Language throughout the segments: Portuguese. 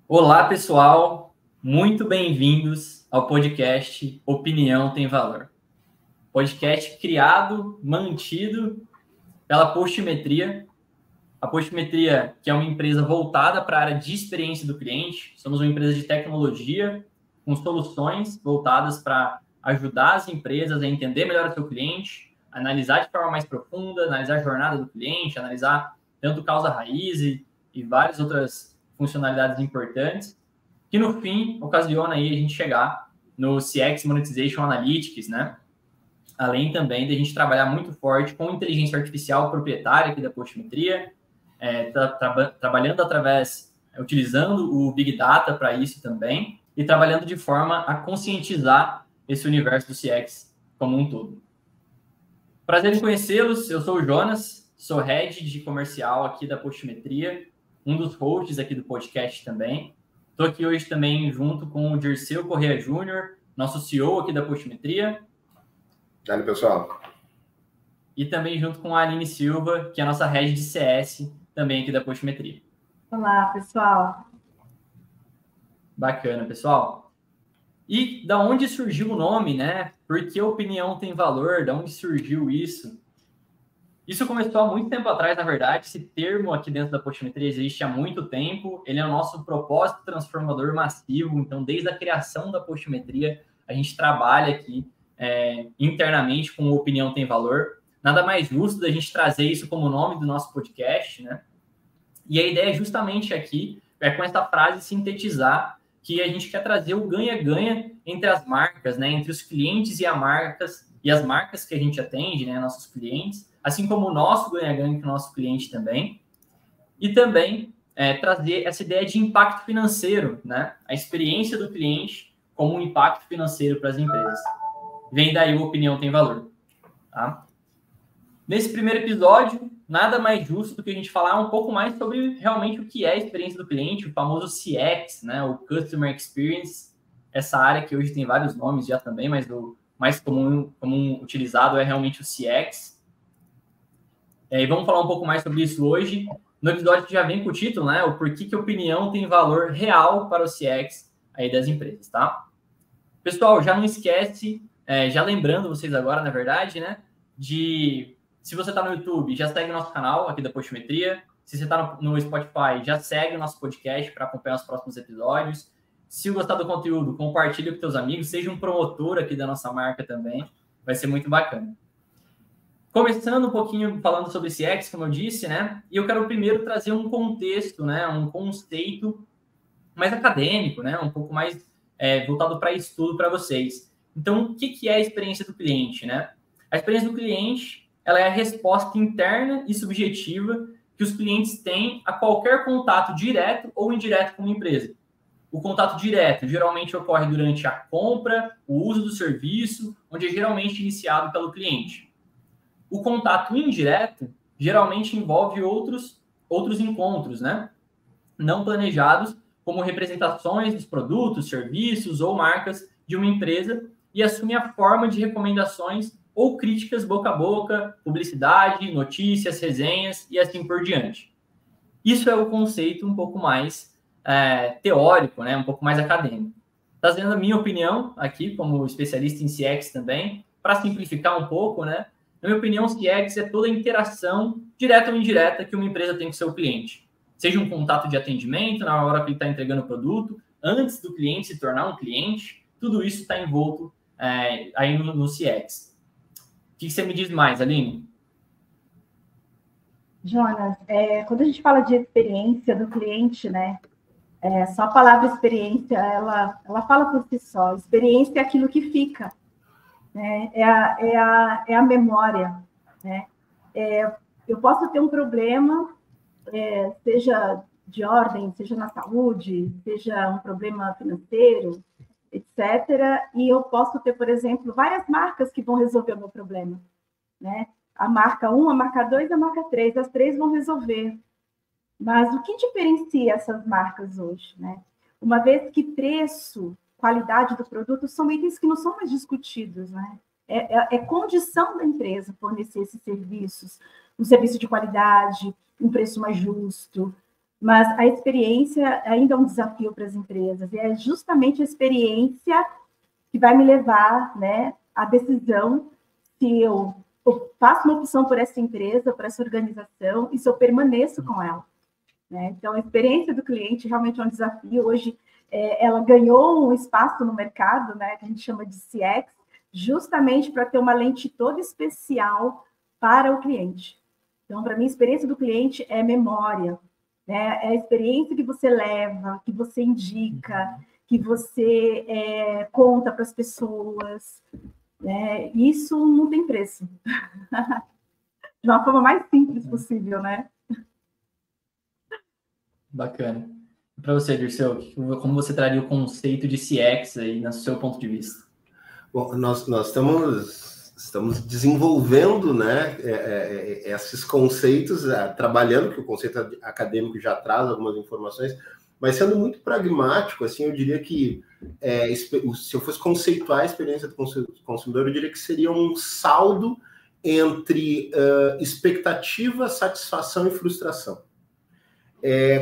Olá, pessoal. Muito bem-vindos ao podcast Opinião Tem Valor. Podcast criado, mantido pela Postimetria. A Postimetria, que é uma empresa voltada para a área de experiência do cliente. Somos uma empresa de tecnologia com soluções voltadas para ajudar as empresas a entender melhor o seu cliente, analisar de forma mais profunda, analisar a jornada do cliente, analisar tanto causa raiz e várias outras funcionalidades importantes, que no fim ocasiona aí a gente chegar no CX Monetization Analytics, né? Além também de a gente trabalhar muito forte com inteligência artificial proprietária aqui da Postimetria, trabalhando utilizando o Big Data para isso também, e trabalhando de forma a conscientizar esse universo do CX como um todo. Prazer em conhecê-los, eu sou o Jonas, sou Head de Comercial aqui da Postimetria, um dos hosts aqui do podcast também. Estou aqui hoje também junto com o Dirceu Corrêa Júnior, nosso CEO aqui da Postimetria. Olha, pessoal. E também junto com a Aline Silva, que é a nossa Head de CS, também aqui da Postimetria. Olá, pessoal. Bacana, pessoal. E da onde surgiu o nome, né? Por que opinião tem valor? Da onde surgiu isso? Isso começou há muito tempo atrás, na verdade. Esse termo aqui dentro da Postimetria existe há muito tempo. Ele é o nosso propósito transformador massivo. Então, desde a criação da Postimetria, a gente trabalha aqui internamente com opinião tem valor. Nada mais justo da gente trazer isso como nome do nosso podcast, né? E a ideia é justamente aqui, com essa frase, sintetizar que a gente quer trazer o ganha-ganha entre as marcas, né? Entre os clientes e as marcas que a gente atende, né? Nossos clientes, assim como o nosso ganha-ganha com o nosso cliente também. E também trazer essa ideia de impacto financeiro, né? A experiência do cliente como um impacto financeiro para as empresas. Vem daí o Opinião Tem Valor. Tá? Nesse primeiro episódio, nada mais justo do que a gente falar um pouco mais sobre realmente o que é a experiência do cliente, o famoso CX, né? O Customer Experience, essa área que hoje tem vários nomes já também, mas o mais comum utilizado é realmente o CX. E vamos falar um pouco mais sobre isso hoje, no episódio que já vem com o título, né? O porquê que a opinião tem valor real para o CX aí das empresas, tá? Pessoal, já não esquece, já lembrando vocês agora, na verdade, né? Se você está no YouTube, já segue o nosso canal aqui da Postimetria. Se você está no Spotify, já segue o nosso podcast para acompanhar os próximos episódios. Se gostar do conteúdo, compartilhe com seus amigos. Seja um promotor aqui da nossa marca também. Vai ser muito bacana. Começando um pouquinho falando sobre CX, como eu disse, né? E eu quero primeiro trazer um contexto, né? Um conceito mais acadêmico, né? Um pouco mais voltado para estudo para vocês. Então, o que é a experiência do cliente, né? A experiência do cliente, ela é a resposta interna e subjetiva que os clientes têm a qualquer contato direto ou indireto com uma empresa. O contato direto geralmente ocorre durante a compra, o uso do serviço, onde é geralmente iniciado pelo cliente. O contato indireto geralmente envolve outros encontros, né? Não planejados, como representações dos produtos, serviços ou marcas de uma empresa, e assume a forma de recomendações ou críticas boca a boca, publicidade, notícias, resenhas e assim por diante. Isso é o conceito um pouco mais teórico, né? Um pouco mais acadêmico. Trazendo a minha opinião aqui, como especialista em CX também, para simplificar um pouco, né? Na minha opinião, CX é toda a interação, direta ou indireta, que uma empresa tem com seu cliente. Seja um contato de atendimento, na hora que ele está entregando o produto, antes do cliente se tornar um cliente, tudo isso está envolto aí no CX. O que você me diz mais, Aline? Jonas, quando a gente fala de experiência do cliente, né? Só a palavra experiência, ela fala por si só. Experiência é aquilo que fica, né? É a memória, né? Eu posso ter um problema, seja de ordem, seja na saúde, seja um problema financeiro, etc. E eu posso ter, por exemplo, várias marcas que vão resolver o meu problema, né? A marca 1, a marca 2, a marca 3, as três vão resolver. Mas o que diferencia essas marcas hoje, né? Uma vez que preço, qualidade do produto são itens que não são mais discutidos, né? É condição da empresa fornecer esses serviços, um serviço de qualidade, um preço mais justo, mas a experiência ainda é um desafio para as empresas, e é justamente a experiência que vai me levar, né, à decisão se eu faço uma opção por essa empresa, por essa organização, e se eu permaneço com ela. Né? Então, a experiência do cliente realmente é um desafio. Hoje, ela ganhou um espaço no mercado, né, que a gente chama de CX, justamente para ter uma lente toda especial para o cliente. Então, para mim, a experiência do cliente é memória, né? É a experiência que você leva, que você indica, que você conta para as pessoas. Né? Isso não tem preço. De uma forma mais simples possível, né? Bacana. Para você, Dirceu, como você traria o conceito de CX aí, no seu ponto de vista? Bom, nós estamos desenvolvendo, né, esses conceitos, trabalhando, que o conceito acadêmico já traz algumas informações, mas sendo muito pragmático, assim, eu diria que se eu fosse conceituar a experiência do consumidor, eu diria que seria um saldo entre expectativa, satisfação e frustração.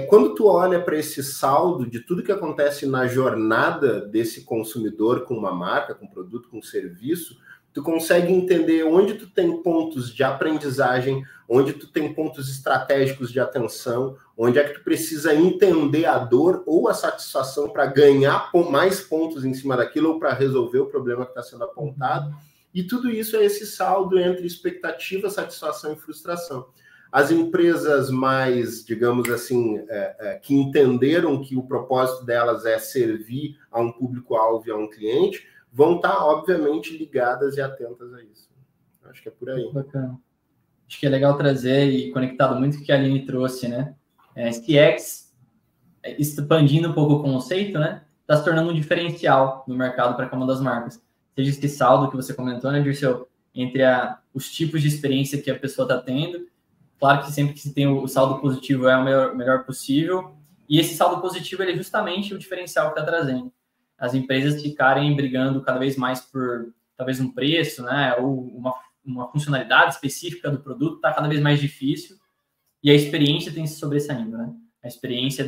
Quando tu olha para esse saldo de tudo que acontece na jornada desse consumidor com uma marca, com produto, com serviço, tu consegue entender onde tu tem pontos de aprendizagem, onde tu tem pontos estratégicos de atenção, onde é que tu precisa entender a dor ou a satisfação para ganhar mais pontos em cima daquilo ou para resolver o problema que está sendo apontado. E tudo isso é esse saldo entre expectativa, satisfação e frustração. As empresas mais, digamos assim, que entenderam que o propósito delas é servir a um público-alvo e a um cliente, vão estar, obviamente, ligadas e atentas a isso. Acho que é por aí. Bacana. Acho que é legal trazer e conectado muito com o que a Aline trouxe, né? CX, expandindo um pouco o conceito, né? Está se tornando um diferencial no mercado para cada uma das marcas. Seja esse saldo que você comentou, né, Dirceu? Entre os tipos de experiência que a pessoa está tendo. Claro que sempre que se tem o saldo positivo é o melhor possível. E esse saldo positivo ele é justamente o diferencial que está trazendo. As empresas ficarem brigando cada vez mais por, talvez, um preço, né? Ou uma funcionalidade específica do produto está cada vez mais difícil. E a experiência tem se sobressaindo, né? A experiência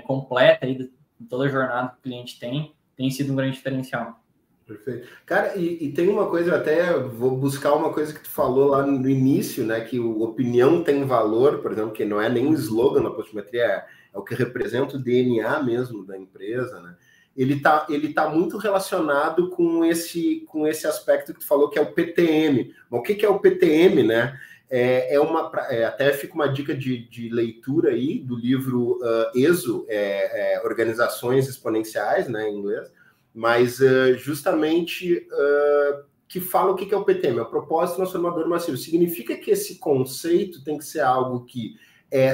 completa aí, de toda a jornada que o cliente tem sido um grande diferencial. Perfeito. Cara, e tem uma coisa, eu até vou buscar uma coisa que tu falou lá no início, né? Que o opinião tem valor, por exemplo, que não é nem um slogan na Postimetria, é o que representa o DNA mesmo da empresa, né? Ele tá muito relacionado com esse aspecto que tu falou, que é o PTM. Mas o que é o PTM, né? Até fica uma dica de leitura aí do livro ESO, Organizações Exponenciais, né, em inglês, mas justamente que fala o que é o PTM, é o propósito transformador massivo. Significa que esse conceito tem que ser algo que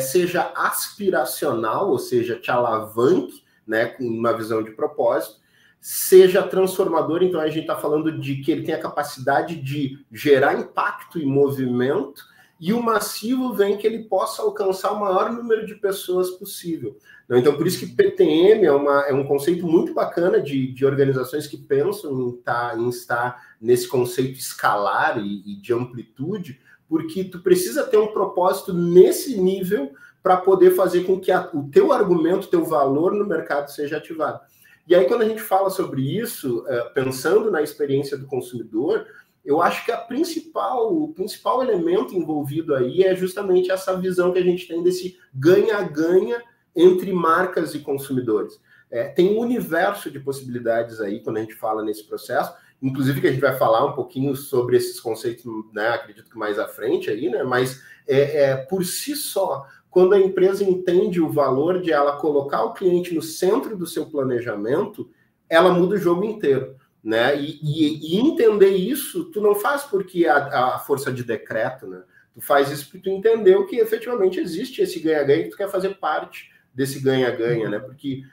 seja aspiracional, ou seja, te alavanque, né, com uma visão de propósito, seja transformador, então a gente está falando de que ele tem a capacidade de gerar impacto e movimento, e o massivo vem que ele possa alcançar o maior número de pessoas possível. Então, por isso que PTM é um conceito muito bacana de organizações que pensam em estar nesse conceito escalar e de amplitude, porque tu precisa ter um propósito nesse nível para poder fazer com que o teu argumento, teu valor no mercado seja ativado. E aí, quando a gente fala sobre isso, pensando na experiência do consumidor, eu acho que o principal elemento envolvido aí é justamente essa visão que a gente tem desse ganha-ganha entre marcas e consumidores. Tem um universo de possibilidades aí quando a gente fala nesse processo, inclusive que a gente vai falar um pouquinho sobre esses conceitos, né, acredito que mais à frente aí, né, mas por si só, quando a empresa entende o valor de ela colocar o cliente no centro do seu planejamento, ela muda o jogo inteiro. Né? E entender isso, tu não faz porque a força de decreto, né? Tu faz isso porque tu entendeu que efetivamente existe esse ganha-ganha, que tu quer fazer parte desse ganha-ganha, né? Porque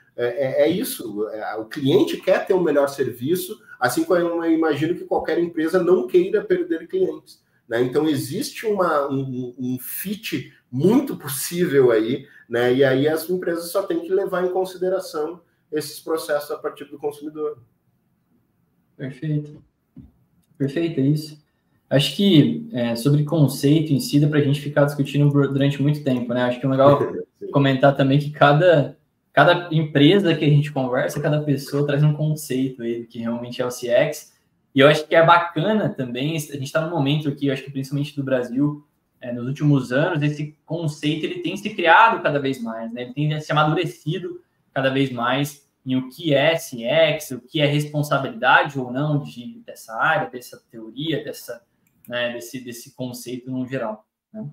isso, o cliente quer ter um melhor serviço, assim como eu imagino que qualquer empresa não queira perder clientes, né? Então existe um fit muito possível aí, né? E aí as empresas só têm que levar em consideração esses processos a partir do consumidor. Perfeito. Perfeito, é isso. Acho que sobre conceito em si, dá para a gente ficar discutindo durante muito tempo, né? Acho que é legal comentar também que cada empresa que a gente conversa, cada pessoa traz um conceito aí que realmente é o CX. E eu acho que é bacana também, a gente está num momento aqui, eu acho que principalmente do Brasil, nos últimos anos, esse conceito ele tem se criado cada vez mais, né? Ele tem se amadurecido cada vez mais em o que é CX, o que é responsabilidade ou não dessa área, dessa teoria, desse conceito no geral, né?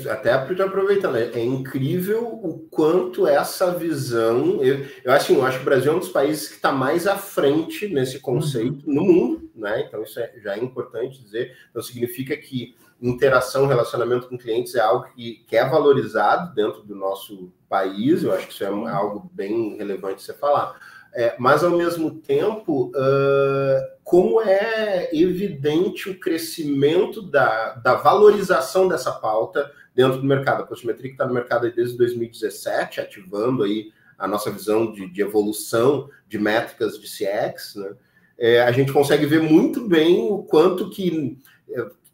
Até aproveitando, é incrível o quanto essa visão. Eu acho que o Brasil é um dos países que está mais à frente nesse conceito no mundo, né? Então, isso já é importante dizer. Então, significa que interação, relacionamento com clientes é algo que é valorizado dentro do nosso país. Eu acho que isso é algo bem relevante você falar. Mas, ao mesmo tempo, como é evidente o crescimento da valorização dessa pauta dentro do mercado. A Postmetria que está no mercado desde 2017, ativando aí a nossa visão de evolução de métricas de CX, né? A gente consegue ver muito bem o quanto que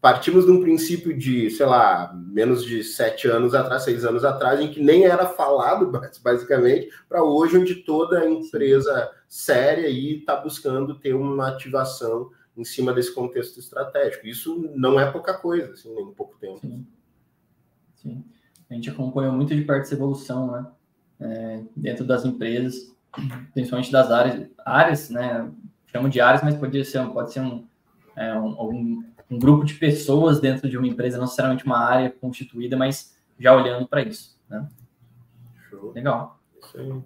partimos de um princípio de, sei lá, menos de 6 anos atrás, em que nem era falado, basicamente, para hoje, onde toda empresa séria está buscando ter uma ativação em cima desse contexto estratégico. Isso não é pouca coisa, assim, nem em pouco tempo. Sim. A gente acompanha muito de perto essa evolução, né? Dentro das empresas, principalmente das áreas, né? Chamo de áreas, mas pode ser um grupo de pessoas dentro de uma empresa, não necessariamente uma área constituída, mas já olhando para isso, né? Show. Legal. Sim.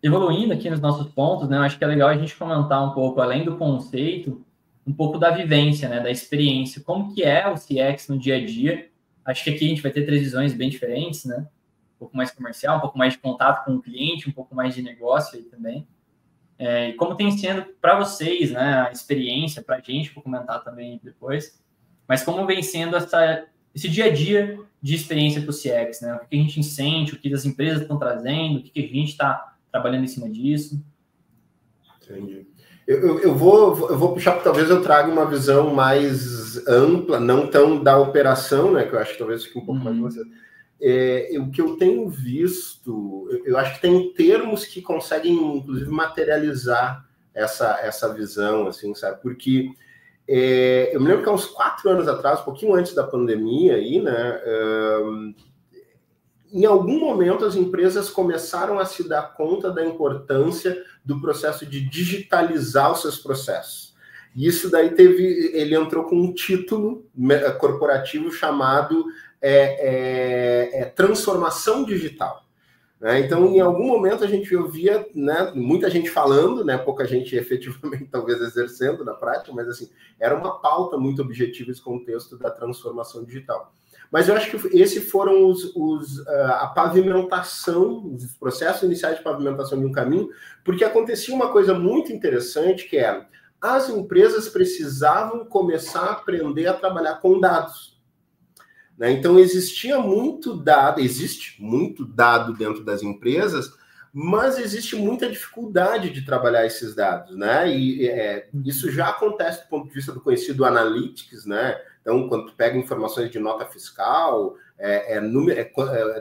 Evoluindo aqui nos nossos pontos, né? Eu acho que é legal a gente comentar um pouco, além do conceito, um pouco da vivência, né? Da experiência. Como que é o CX no dia a dia? Acho que aqui a gente vai ter 3 visões bem diferentes, né? Um pouco mais comercial, um pouco mais de contato com o cliente, um pouco mais de negócio aí também. E como tem sendo para vocês, né, a experiência, para a gente, vou comentar também depois, mas como vem sendo esse dia a dia de experiência para o CX, né? O que a gente sente, o que as empresas estão trazendo, o que a gente está trabalhando em cima disso. Entendi. Eu vou puxar, talvez eu traga uma visão mais ampla, não tão da operação, né, que eu acho que talvez fique um pouco mais de você. O que eu tenho visto, eu acho que tem termos que conseguem, inclusive, materializar essa visão, assim, sabe? Porque eu me lembro que há uns 4 anos atrás, um pouquinho antes da pandemia, aí, né, em algum momento as empresas começaram a se dar conta da importância do processo de digitalizar os seus processos. E isso daí ele entrou com um título corporativo chamado transformação digital. Né? Então, em algum momento a gente ouvia, né, muita gente falando, né, pouca gente efetivamente talvez exercendo na prática, mas assim, era uma pauta muito objetiva esse contexto da transformação digital. Mas eu acho que esses foram a pavimentação, os processos iniciais de pavimentação de um caminho, porque acontecia uma coisa muito interessante, que era as empresas precisavam começar a aprender a trabalhar com dados. Né? Então, existe muito dado dentro das empresas, mas existe muita dificuldade de trabalhar esses dados, né? E isso já acontece do ponto de vista do conhecido analytics, né? Então, quando tu pega informações de nota fiscal,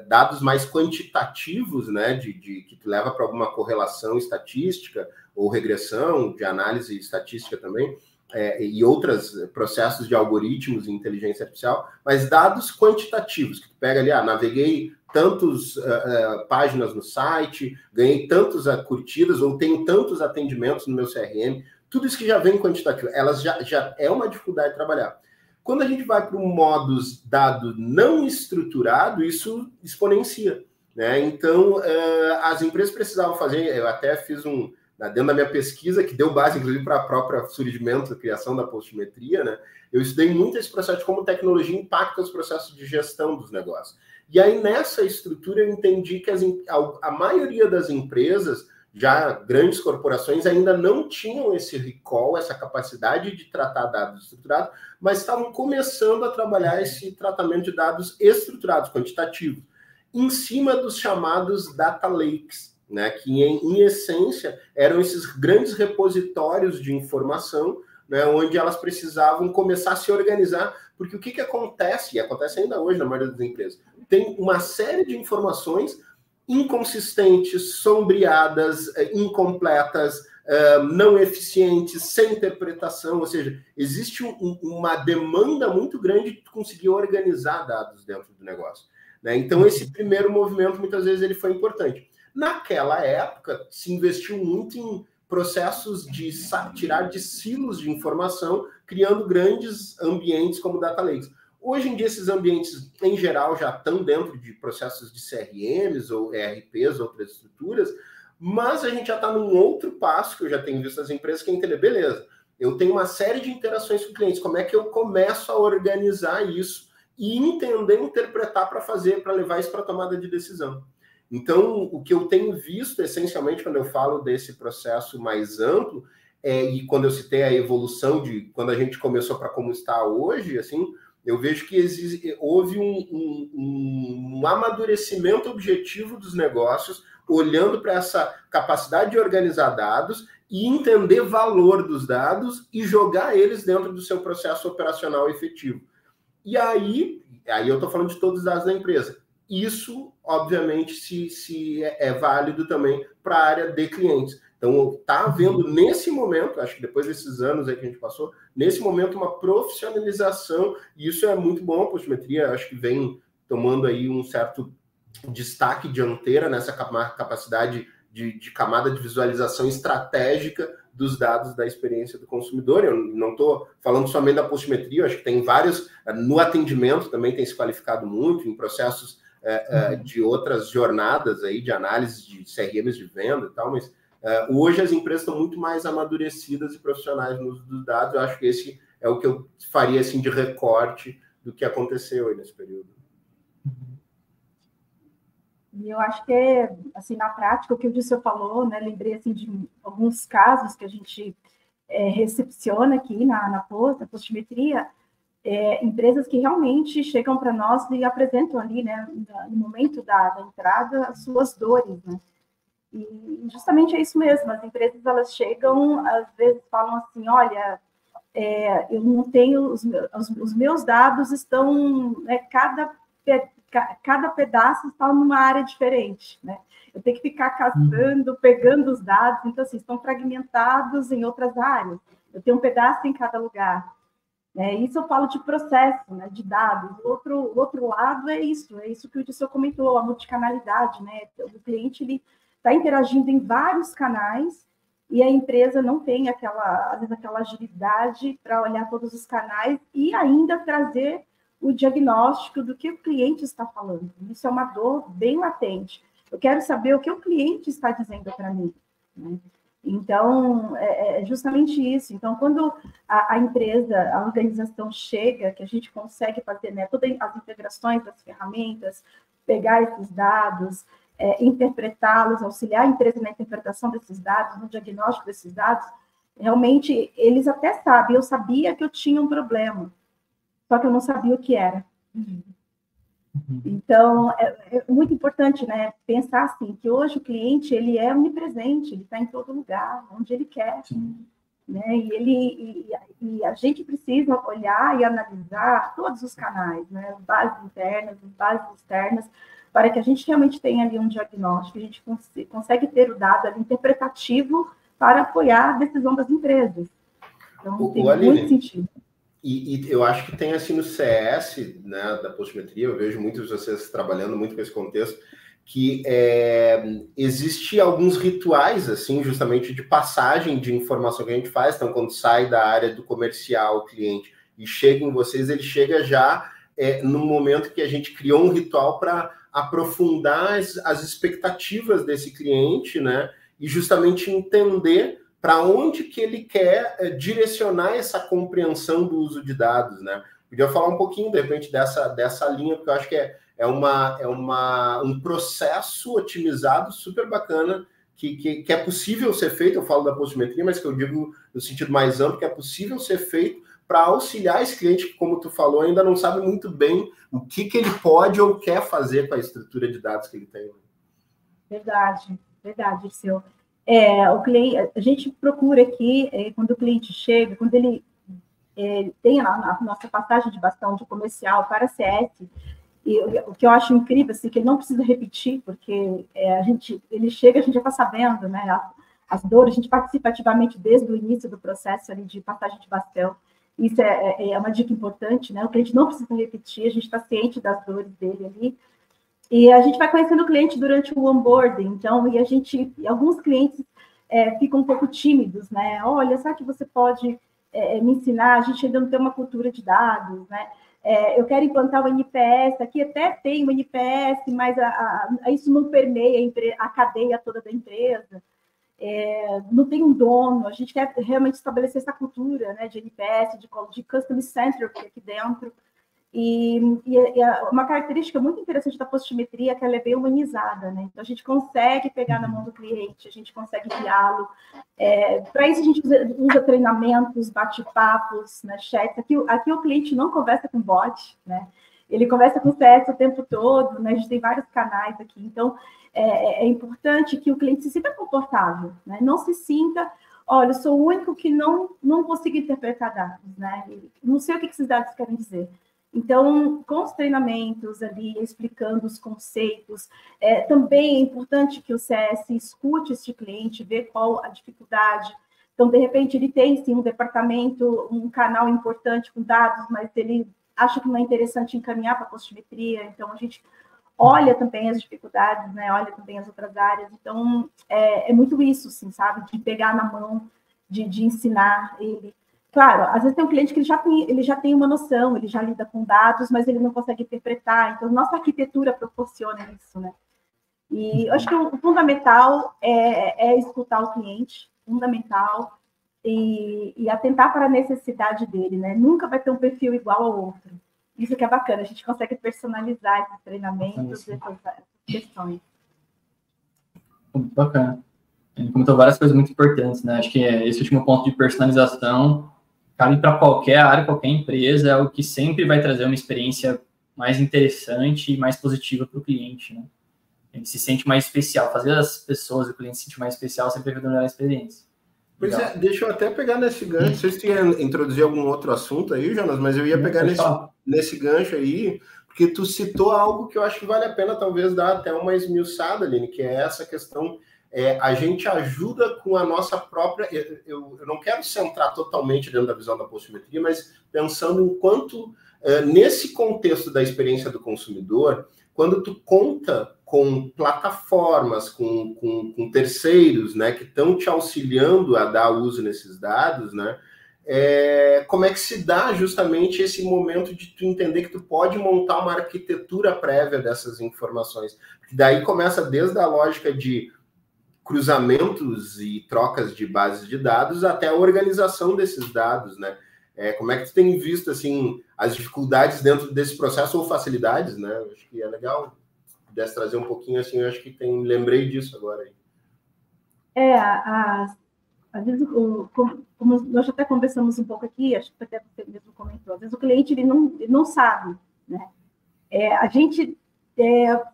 dados mais quantitativos, né? Que tu leva para alguma correlação estatística ou regressão de análise estatística também, e outros processos de algoritmos e inteligência artificial, mas dados quantitativos, que tu pega ali, naveguei tantas páginas no site, ganhei tantas curtidas, ou tenho tantos atendimentos no meu CRM, tudo isso que já vem quantitativo, elas já é uma dificuldade de trabalhar. Quando a gente vai para um modus dado não estruturado, isso exponencia, né? Então, as empresas precisavam fazer, eu até fiz dentro da minha pesquisa, que deu base, inclusive, para a própria surgimento, a criação da Postmetria, né? Eu estudei muito esse processo de como tecnologia impacta os processos de gestão dos negócios. E aí, nessa estrutura, eu entendi que a maioria das empresas, já grandes corporações, ainda não tinham esse recall, essa capacidade de tratar dados estruturados, mas estavam começando a trabalhar esse tratamento de dados estruturados, quantitativos, em cima dos chamados data lakes, né, que em essência eram esses grandes repositórios de informação né, onde elas precisavam começar a se organizar, porque o que acontece, e acontece ainda hoje na maioria das empresas, tem uma série de informações inconsistentes, sombreadas, incompletas, não eficientes, sem interpretação, ou seja, existe uma demanda muito grande de conseguir organizar dados dentro do negócio, né? Então, esse primeiro movimento, muitas vezes, ele foi importante. Naquela época, se investiu muito em processos de tirar de silos de informação, criando grandes ambientes como data lakes. Hoje em dia, esses ambientes, em geral, já estão dentro de processos de CRMs ou ERPs, outras estruturas, mas a gente já está num outro passo, que eu já tenho visto as empresas, que é entender, beleza, eu tenho uma série de interações com clientes, como é que eu começo a organizar isso e entender, interpretar para levar isso para a tomada de decisão. Então, o que eu tenho visto, essencialmente, quando eu falo desse processo mais amplo, e quando eu citei a evolução de quando a gente começou para como está hoje, assim, eu vejo que houve um amadurecimento objetivo dos negócios, olhando para essa capacidade de organizar dados e entender valor dos dados e jogar eles dentro do seu processo operacional efetivo. E aí eu estou falando de todos os dados da empresa. Isso, obviamente, se é válido também para a área de clientes. Então, está havendo, nesse momento, acho que depois desses anos aí que a gente passou, nesse momento, uma profissionalização, e isso é muito bom, a Postimetria, acho que vem tomando aí um certo destaque dianteira nessa capacidade de camada de visualização estratégica dos dados da experiência do consumidor. Eu não estou falando somente da Postimetria, eu acho que tem vários, no atendimento também tem se qualificado muito, em processos de outras jornadas aí, de análise de CRMs de venda e tal, mas hoje as empresas estão muito mais amadurecidas e profissionais no uso dos dados. Eu acho que esse é o que eu faria assim, de recorte do que aconteceu aí nesse período. E eu acho que, assim, na prática, o que o Dirceu falou, né, lembrei assim, de alguns casos que a gente recepciona aqui na Postimetria, empresas que realmente chegam para nós e apresentam ali, né, no momento da entrada, as suas dores, né? E justamente é isso mesmo, as empresas, elas chegam, às vezes falam assim, olha, eu não tenho, os meus dados estão, né, cada pedaço está numa área diferente, né? Eu tenho que ficar caçando, pegando os dados, então, assim, estão fragmentados em outras áreas. Eu tenho um pedaço em cada lugar. Isso eu falo de processo, né, de dados. O outro lado é isso que o Dirceu comentou, a multicanalidade, né? O cliente, ele está interagindo em vários canais e a empresa não tem às vezes, aquela agilidade para olhar todos os canais e ainda trazer o diagnóstico do que o cliente está falando. Isso é uma dor bem latente. Eu quero saber o que o cliente está dizendo para mim, né? Então, é justamente isso. Então, quando a empresa, a organização chega, que a gente consegue fazer, né, todas as integrações das ferramentas, pegar esses dados, interpretá-los, auxiliar a empresa na interpretação desses dados, no diagnóstico desses dados, realmente, eles até sabem. Eu sabia que eu tinha um problema, só que eu não sabia o que era. Então, é muito importante, né, pensar assim, que hoje o cliente, ele é onipresente, ele está em todo lugar, onde ele quer. Né? E a gente precisa olhar e analisar todos os canais, né, as bases internas, as bases externas, para que a gente realmente tenha ali um diagnóstico, a gente consegue ter o dado ali interpretativo para apoiar a decisão das empresas. Então, tem muito sentido. E eu acho que tem assim no CS, né, da Postimetria, eu vejo muitos de vocês trabalhando muito com esse contexto, que existe alguns rituais, assim, justamente de passagem de informação que a gente faz. Então, quando sai da área do comercial, o cliente, e chega em vocês, ele chega já no momento que a gente criou um ritual para aprofundar as expectativas desse cliente, né, e justamente entender para onde que ele quer direcionar essa compreensão do uso de dados, né? Podia falar um pouquinho, de repente, dessa linha, porque eu acho que é um processo otimizado super bacana, que é possível ser feito. Eu falo da Postimetria, mas que eu digo no sentido mais amplo, que é possível ser feito para auxiliar esse cliente que, como tu falou, ainda não sabe muito bem o que ele pode ou quer fazer com a estrutura de dados que ele tem. Verdade, Dirceu. O cliente, a gente procura aqui, quando o cliente chega, quando ele tem a nossa passagem de bastão de comercial para CS, e o que eu acho incrível, assim, que ele não precisa repetir, porque ele chega, a gente já está sabendo, né, as dores, a gente participa ativamente desde o início do processo ali de passagem de bastão. Isso é uma dica importante, né? O cliente não precisa repetir, a gente está ciente das dores dele ali. E a gente vai conhecendo o cliente durante o onboarding, então, e alguns clientes ficam um pouco tímidos, né? Olha, será que você pode me ensinar? A gente ainda não tem uma cultura de dados, né? Eu quero implantar o NPS, aqui até tem o NPS, mas isso não permeia a cadeia toda da empresa. Não tem um dono, a gente quer realmente estabelecer essa cultura, né, de NPS, de Customer Centric aqui dentro. E uma característica muito interessante da postimetria é que ela é bem humanizada, né? Então, a gente consegue pegar na mão do cliente, a gente consegue guiá-lo. Para isso, a gente usa treinamentos, bate-papos, né, chats. Aqui o cliente não conversa com bot, né? Ele conversa com o CS o tempo todo, né? A gente tem vários canais aqui. Então, é importante que o cliente se sinta confortável, né? Não se sinta, olha, eu sou o único que não consigo interpretar dados, né? Não sei o que esses dados querem dizer. Então, com os treinamentos ali, explicando os conceitos, também é importante que o CS escute este cliente, vê qual a dificuldade. Então, de repente, ele tem, sim, um departamento, um canal importante com dados, mas ele acha que não é interessante encaminhar para a postimetria. Então, a gente olha também as dificuldades, né? Olha também as outras áreas. Então, é muito isso, assim, sabe? De pegar na mão, de ensinar ele. Claro, às vezes tem um cliente que ele já tem uma noção, ele já lida com dados, mas ele não consegue interpretar. Então, nossa arquitetura proporciona isso, né? E eu acho que o fundamental é escutar o cliente, fundamental, e atentar para a necessidade dele, né? Nunca vai ter um perfil igual ao outro. Isso que é bacana, a gente consegue personalizar esses treinamentos, essas questões. Muito bacana. Ele comentou várias coisas muito importantes, né? Acho que esse último ponto de personalização cabe para qualquer área, qualquer empresa, é o que sempre vai trazer uma experiência mais interessante e mais positiva para o cliente, né? Ele se sente mais especial. Fazer as pessoas, o cliente se sentir mais especial sempre ajuda a melhorar a experiência. Pois é, deixa eu até pegar nesse gancho. Não sei se tu ia introduzir algum outro assunto aí, Jonas, mas eu ia pegar nesse gancho aí, porque tu citou algo que eu acho que vale a pena talvez dar até uma esmiuçada, Aline, que é essa questão, a gente ajuda com a nossa própria... Eu não quero centrar totalmente dentro da visão da postimetria, mas pensando em quanto, nesse contexto da experiência do consumidor, quando tu conta com plataformas, com terceiros, né, que estão te auxiliando a dar uso nesses dados, né, como é que se dá justamente esse momento de tu entender que tu pode montar uma arquitetura prévia dessas informações? Porque daí começa desde a lógica de cruzamentos e trocas de bases de dados até a organização desses dados, né? Como é que tu tem visto, assim, as dificuldades dentro desse processo ou facilidades, né? Eu acho que é legal pudesse trazer um pouquinho, assim, eu acho que lembrei disso agora aí. Às vezes, como nós até conversamos um pouco aqui, acho que até você mesmo comentou, às vezes o cliente ele não sabe, né? A gente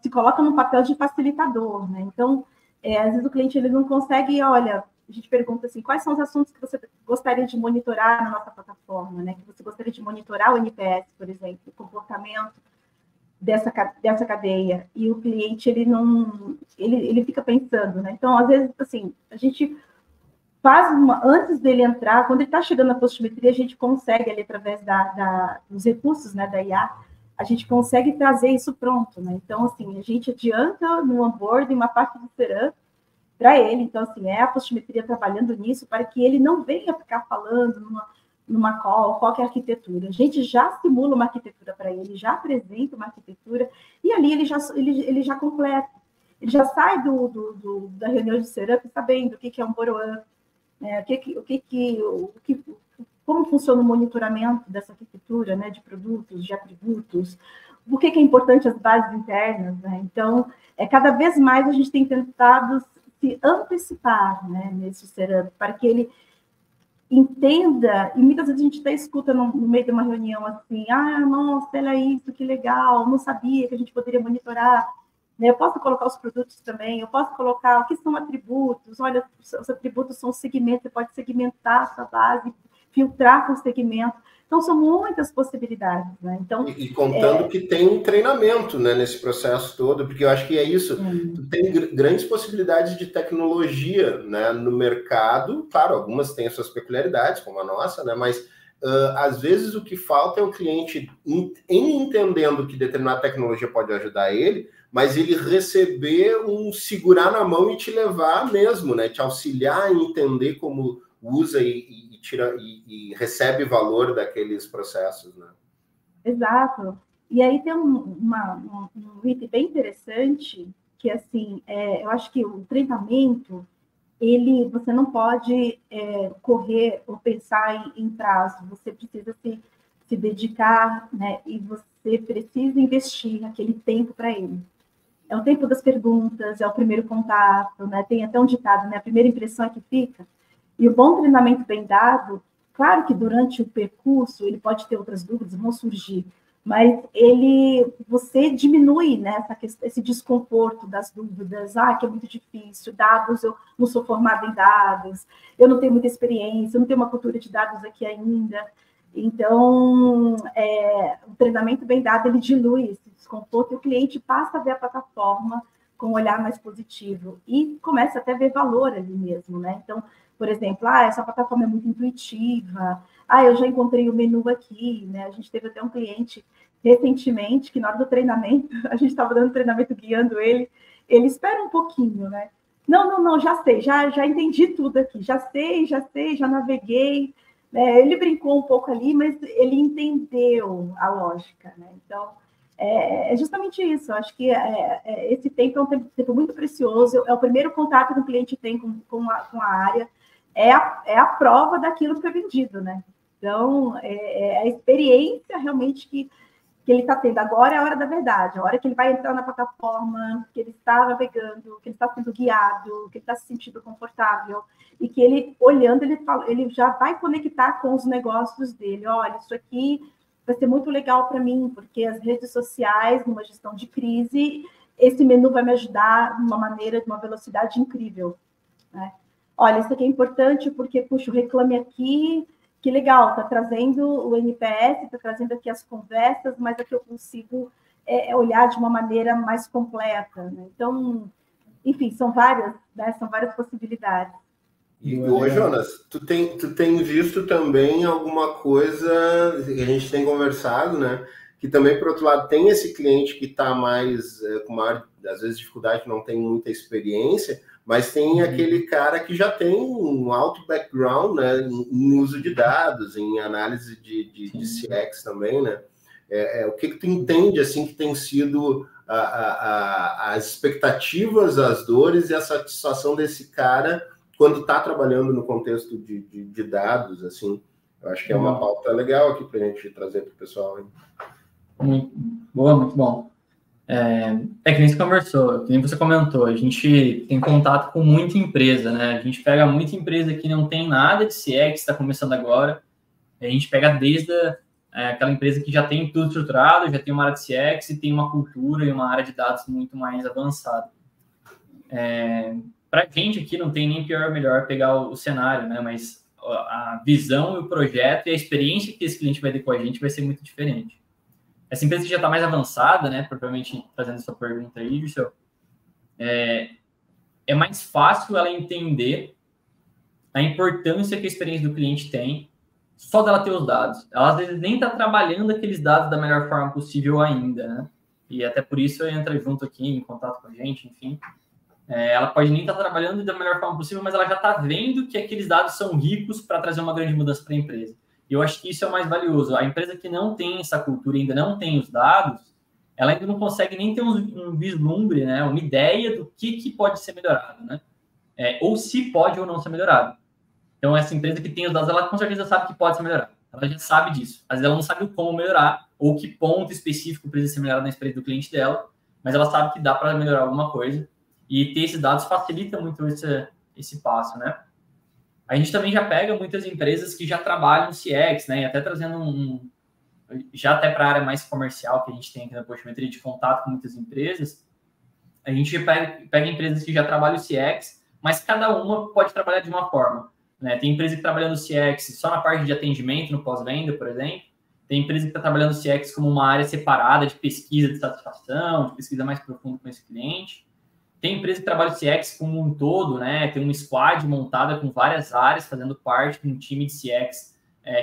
se coloca num papel de facilitador, né? Então, às vezes o cliente ele não consegue, olha, a gente pergunta assim, quais são os assuntos que você gostaria de monitorar na nossa plataforma, né? Que você gostaria de monitorar o NPS, por exemplo, o comportamento dessa cadeia, e o cliente ele fica pensando, né? Então, às vezes, assim, a gente faz antes dele entrar, quando ele está chegando na postimetria, a gente consegue ali através dos recursos, né, da IA, a gente consegue trazer isso pronto, né? Então, assim, a gente adianta no onboarding uma parte do setup para ele. Então, assim, a postimetria trabalhando nisso para que ele não venha ficar falando numa call, qual que é a arquitetura. A gente já simula uma arquitetura para ele, já apresenta uma arquitetura, e ali ele já completa. Ele já sai da reunião de setup sabendo o que é um borrow-up, né? Como funciona o monitoramento dessa arquitetura, né, de produtos, de atributos, por que é importante as bases internas, né? Então, cada vez mais a gente tem tentado se antecipar, né, nesse setup, para que ele entenda, e muitas vezes a gente até escuta no meio de uma reunião assim, nossa, olha isso, que legal, não sabia que a gente poderia monitorar, né? Eu posso colocar os produtos também, eu posso colocar o que são atributos, olha, os atributos são segmentos, você pode segmentar a sua base, filtrar por segmento. Então, são muitas possibilidades, né? Então, e contando que tem treinamento, né, nesse processo todo, porque eu acho que é isso. Tu tem grandes possibilidades de tecnologia, né, no mercado. Claro, algumas têm as suas peculiaridades, como a nossa, né, mas às vezes o que falta é o cliente entendendo que determinada tecnologia pode ajudar ele, mas ele receber segurar na mão e te levar mesmo, né, te auxiliar a entender como usa e recebe valor daqueles processos, né? Exato. E aí tem um item bem interessante, que assim, eu acho que o treinamento, você não pode correr ou pensar em prazo, você precisa se dedicar, né? E você precisa investir aquele tempo para ele. É o tempo das perguntas, é o primeiro contato, né? Tem até um ditado, né? A primeira impressão é que fica. E o bom treinamento bem dado, claro que durante o percurso ele pode ter outras dúvidas, vão surgir, mas você diminui, né, esse desconforto das dúvidas, que é muito difícil, dados, eu não sou formada em dados, eu não tenho muita experiência, eu não tenho uma cultura de dados aqui ainda. Então, o treinamento bem dado, ele dilui esse desconforto e o cliente passa a ver a plataforma com um olhar mais positivo e começa até a ver valor ali mesmo, né? Então, por exemplo, essa plataforma é muito intuitiva, eu já encontrei o menu aqui, né? A gente teve até um cliente recentemente que na hora do treinamento, a gente estava dando treinamento guiando ele espera um pouquinho, né? Não, já sei, já entendi tudo aqui, já sei, já naveguei, né? Ele brincou um pouco ali, mas ele entendeu a lógica, né? Então, é justamente isso. Eu acho que esse tempo é um tempo muito precioso. É o primeiro contato que o cliente tem com a área. É a prova daquilo que foi vendido, né? Então, a experiência realmente que ele está tendo. Agora é a hora da verdade, a hora que ele vai entrar na plataforma, que ele está navegando, que ele está sendo guiado, que ele está se sentindo confortável, e que ele, olhando, ele já vai conectar com os negócios dele. Olha, isso aqui vai ser muito legal para mim, porque as redes sociais, numa gestão de crise, esse menu vai me ajudar de uma maneira, de uma velocidade incrível, né? Olha, isso aqui é importante porque, puxa, o Reclame Aqui, que legal, está trazendo o NPS, está trazendo aqui as conversas, mas aqui eu consigo olhar de uma maneira mais completa, né? Então, enfim, são várias, né? São várias possibilidades. E hoje, Jonas, tu tem visto também alguma coisa que a gente tem conversado, né? Que também, por outro lado, tem esse cliente que está mais, com maior, às vezes, dificuldade, que não tem muita experiência, mas tem aquele cara que já tem um alto background, né, em uso de dados, em análise de CX também, né? O que tu entende, assim, que tem sido as expectativas, as dores e a satisfação desse cara quando está trabalhando no contexto de dados, assim? Eu acho que é uma pauta legal aqui para a gente trazer para o pessoal, hein? Muito boa, muito bom. Que nem você conversou, que nem você comentou, a gente tem contato com muita empresa, né? A gente pega muita empresa que não tem nada de CX, está começando agora, a gente pega desde aquela empresa que já tem tudo estruturado, já tem uma área de CX e tem uma cultura e uma área de dados muito mais avançada. Para a gente aqui não tem nem pior ou melhor pegar o cenário, né? Mas a visão e o projeto e a experiência que esse cliente vai ter com a gente vai ser muito diferente. Essa empresa que já está mais avançada, né? Provavelmente fazendo essa pergunta aí, Gisele, é mais fácil ela entender a importância que a experiência do cliente tem só dela ter os dados. Ela às vezes nem está trabalhando aqueles dados da melhor forma possível ainda, né? E até por isso entra junto aqui em contato com a gente, enfim. Ela pode nem estar trabalhando da melhor forma possível, mas ela já está vendo que aqueles dados são ricos para trazer uma grande mudança para a empresa. E eu acho que isso é o mais valioso. A empresa que não tem essa cultura, ainda não tem os dados, ela ainda não consegue nem ter um vislumbre, né? Uma ideia do que pode ser melhorado, né? Ou se pode ou não ser melhorado. Então, essa empresa que tem os dados, ela com certeza sabe que pode ser melhorado. Ela já sabe disso. Às vezes ela não sabe como melhorar, ou que ponto específico precisa ser melhorado na experiência do cliente dela, mas ela sabe que dá para melhorar alguma coisa. E ter esses dados facilita muito esse passo, né? A gente também já pega muitas empresas que já trabalham CX, né? E até trazendo já até para a área mais comercial que a gente tem aqui na Poximetria de contato com muitas empresas, a gente pega empresas que já trabalham o CX, mas cada uma pode trabalhar de uma forma, né? Tem empresa que trabalha no CX só na parte de atendimento, no pós-venda, por exemplo. Tem empresa que está trabalhando no CX como uma área separada de pesquisa de satisfação, de pesquisa mais profunda com esse cliente. Tem empresa que trabalha o CX como um todo, né? Tem uma squad montada com várias áreas fazendo parte de um time de CX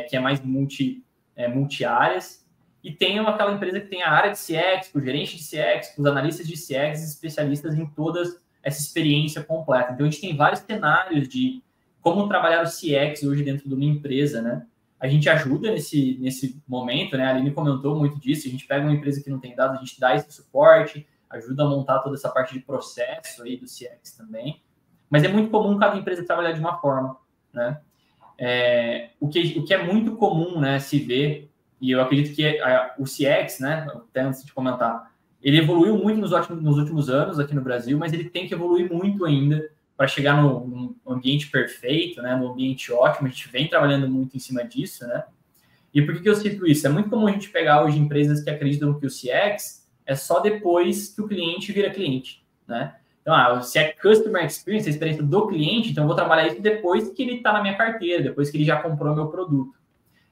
que é mais multi-áreas. E tem aquela empresa que tem a área de CX, com o gerente de CX, com os analistas de CX, especialistas em toda essa experiência completa. Então, a gente tem vários cenários de como trabalhar o CX hoje dentro de uma empresa, né? A gente ajuda nesse momento, né? A Aline comentou muito disso. A gente pega uma empresa que não tem dados, a gente dá esse suporte, ajuda a montar toda essa parte de processo aí do CX também. Mas é muito comum cada empresa trabalhar de uma forma, né? O que é muito comum, né, se ver, e eu acredito que o CX, né, até antes de comentar, ele evoluiu muito nos últimos anos aqui no Brasil, mas ele tem que evoluir muito ainda para chegar num ambiente perfeito, né, num ambiente ótimo. A gente vem trabalhando muito em cima disso, né? E por que eu cito isso? É muito comum a gente pegar hoje empresas que acreditam que o CX é só depois que o cliente vira cliente, né? Então, se é Customer Experience, a experiência do cliente, então eu vou trabalhar isso depois que ele está na minha carteira, depois que ele já comprou meu produto.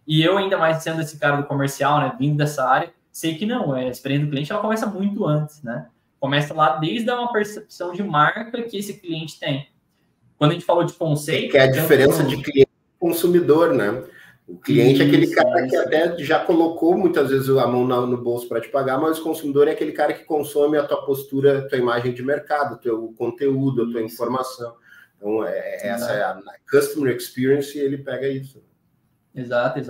E eu, ainda mais sendo esse cara do comercial, né, vindo dessa área, sei que não, a experiência do cliente ela começa muito antes, né? Começa lá desde uma percepção de marca que esse cliente tem. Quando a gente falou de conceito... Que é a diferença de cliente e consumidor, né? O cliente é aquele cara que até já colocou muitas vezes a mão no bolso para te pagar, mas o consumidor é aquele cara que consome a tua postura, a tua imagem de mercado, o teu conteúdo, a tua informação. Então, essa é a Customer Experience e ele pega isso. Exato.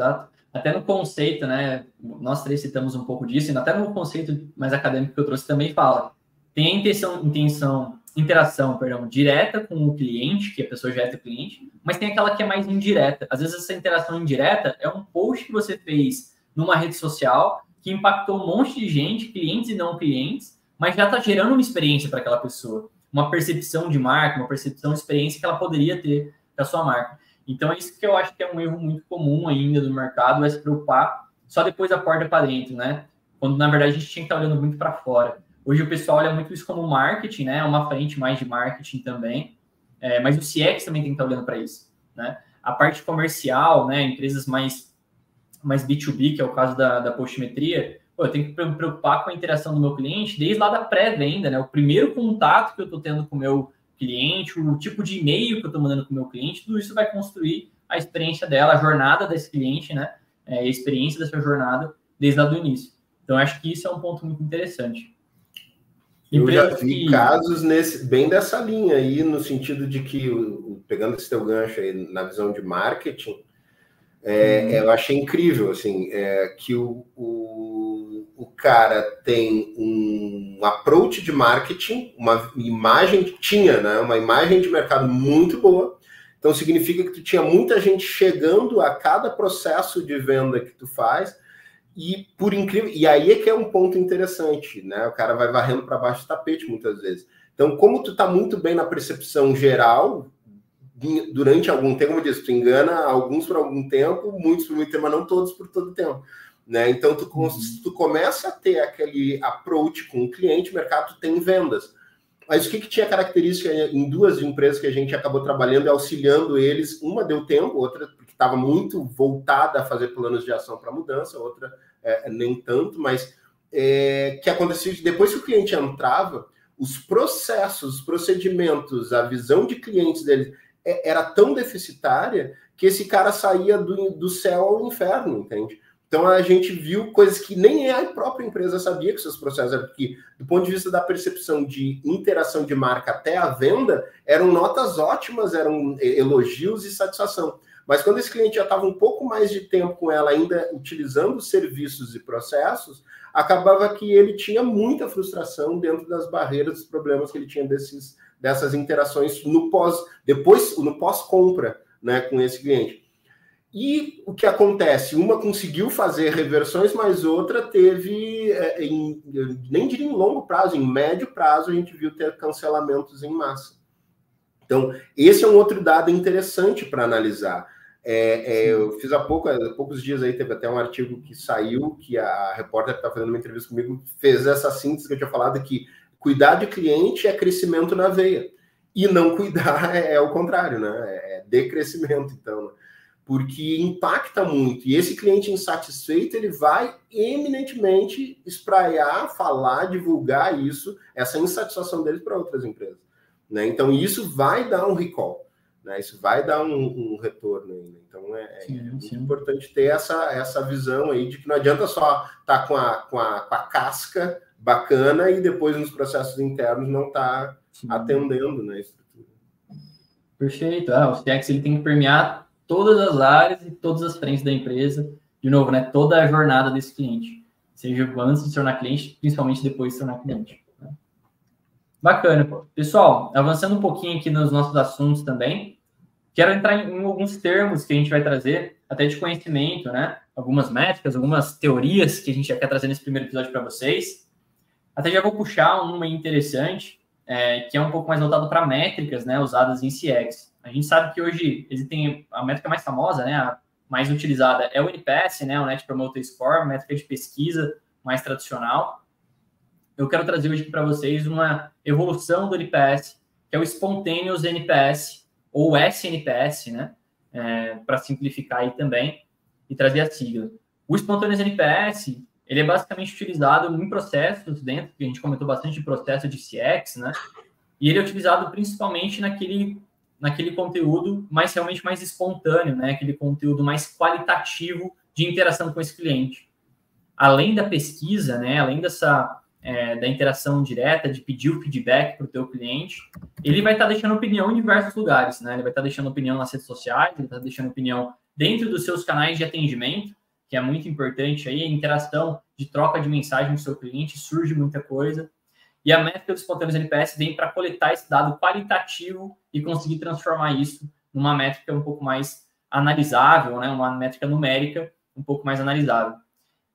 Até no conceito, né? Nós três citamos um pouco disso, e até no conceito mais acadêmico que eu trouxe também fala. Tem a interação direta com o cliente, que a pessoa já é teu cliente, mas tem aquela que é mais indireta. Às vezes essa interação indireta é um post que você fez numa rede social que impactou um monte de gente, clientes e não clientes, mas já está gerando uma experiência para aquela pessoa, uma percepção de marca, uma percepção de experiência que ela poderia ter da sua marca. Então é isso que eu acho que é um erro muito comum ainda do mercado, é se preocupar só depois da porta para dentro, né? Quando na verdade a gente tinha que estar olhando muito para fora. Hoje o pessoal olha muito isso como marketing, né? Uma frente mais de marketing também. Mas o CX também tem que estar olhando para isso, né? A parte comercial, né? Empresas mais B2B, que é o caso da Postimetria, eu tenho que me preocupar com a interação do meu cliente desde lá da pré-venda, né? O primeiro contato que eu estou tendo com o meu cliente, o tipo de e-mail que eu estou mandando com o meu cliente, tudo isso vai construir a experiência dela, a jornada desse cliente, né? A experiência dessa jornada desde lá do início. Então, acho que isso é um ponto muito interessante. Eu já vi casos bem dessa linha aí, no sentido de que, pegando esse teu gancho aí na visão de marketing, eu achei incrível, assim, que o cara tem um approach de marketing, uma imagem, né, uma imagem de mercado muito boa, então significa que tu tinha muita gente chegando a cada processo de venda que tu faz. E por incrível, e aí é que é um ponto interessante, né? O cara vai varrendo para baixo do tapete muitas vezes. Então, como tu tá muito bem na percepção geral, durante algum tempo, como eu disse, tu engana alguns por algum tempo, muitos por muito tempo, mas não todos por todo tempo, né? Então, tu começa a ter aquele approach com o cliente, o mercado tem vendas. Mas o que tinha característica em duas empresas que a gente acabou trabalhando e auxiliando eles? Uma deu tempo, outra porque estava muito voltada a fazer planos de ação para mudança, outra nem tanto, mas que acontecia depois que o cliente entrava, os processos, os procedimentos, a visão de clientes deles era tão deficitária que esse cara saía do céu ao inferno, entende? Então, a gente viu coisas que nem a própria empresa sabia que seus processos eram, porque, do ponto de vista da percepção de interação de marca até a venda, eram notas ótimas, eram elogios e satisfação. Mas quando esse cliente já estava um pouco mais de tempo com ela, ainda utilizando serviços e processos, acabava que ele tinha muita frustração dentro das barreiras, dos problemas que ele tinha dessas interações no pós-compra, né, com esse cliente. E o que acontece? Uma conseguiu fazer reversões, mas outra teve, nem diria em longo prazo, em médio prazo, a gente viu ter cancelamentos em massa. Então, esse é um outro dado interessante para analisar. Eu fiz há poucos dias aí, teve até um artigo que saiu, que a repórter que está fazendo uma entrevista comigo fez essa síntese que eu tinha falado, que Cuidar de cliente é crescimento na veia. E não cuidar é o contrário, né? É decrescimento, então. Né? Porque impacta muito. E esse cliente insatisfeito, ele vai eminentemente espraiar, falar, divulgar isso, essa insatisfação dele para outras empresas. Né? Então, isso vai dar um recall. Né? Isso vai dar um retorno ainda. Então, muito importante ter essa visão aí de que não adianta só estar com a casca bacana e depois nos processos internos não estar atendendo, né, a estrutura. Perfeito. O CX ele tem que permear todas as áreas e todas as frentes da empresa. De novo, né, toda a jornada desse cliente. Seja antes de se tornar cliente, principalmente depois de se tornar cliente. Né? Bacana. Pessoal, avançando um pouquinho aqui nos nossos assuntos também, quero entrar em alguns termos que a gente vai trazer, até de conhecimento, né? Algumas métricas, algumas teorias que a gente já quer trazer nesse primeiro episódio para vocês. Até já vou puxar uma interessante, que é um pouco mais voltado para métricas, né, usadas em CX. A gente sabe que hoje existem a métrica mais famosa, né, a mais utilizada é o NPS, né, o Net Promoter Score, métrica de pesquisa mais tradicional. Eu quero trazer hoje para vocês uma evolução do NPS, que é o Spontaneous NPS, ou SNPS, né, para simplificar aí também, e trazer a sigla. O Spontaneous NPS, ele é basicamente utilizado em processos dentro, que a gente comentou bastante de processo de CX, né? E ele é utilizado principalmente naquele conteúdo realmente mais espontâneo, né? Aquele conteúdo mais qualitativo de interação com esse cliente. Além da pesquisa, né? Além da interação direta, de pedir o feedback para o teu cliente, ele vai estar deixando opinião em diversos lugares, né? Ele vai estar deixando opinião nas redes sociais, ele vai estar deixando opinião dentro dos seus canais de atendimento, que é muito importante aí, a interação de troca de mensagem com o seu cliente, surge muita coisa. E a métrica do Spontaneous NPS vem para coletar esse dado qualitativo e conseguir transformar isso numa métrica um pouco mais analisável, né? Uma métrica numérica um pouco mais analisável.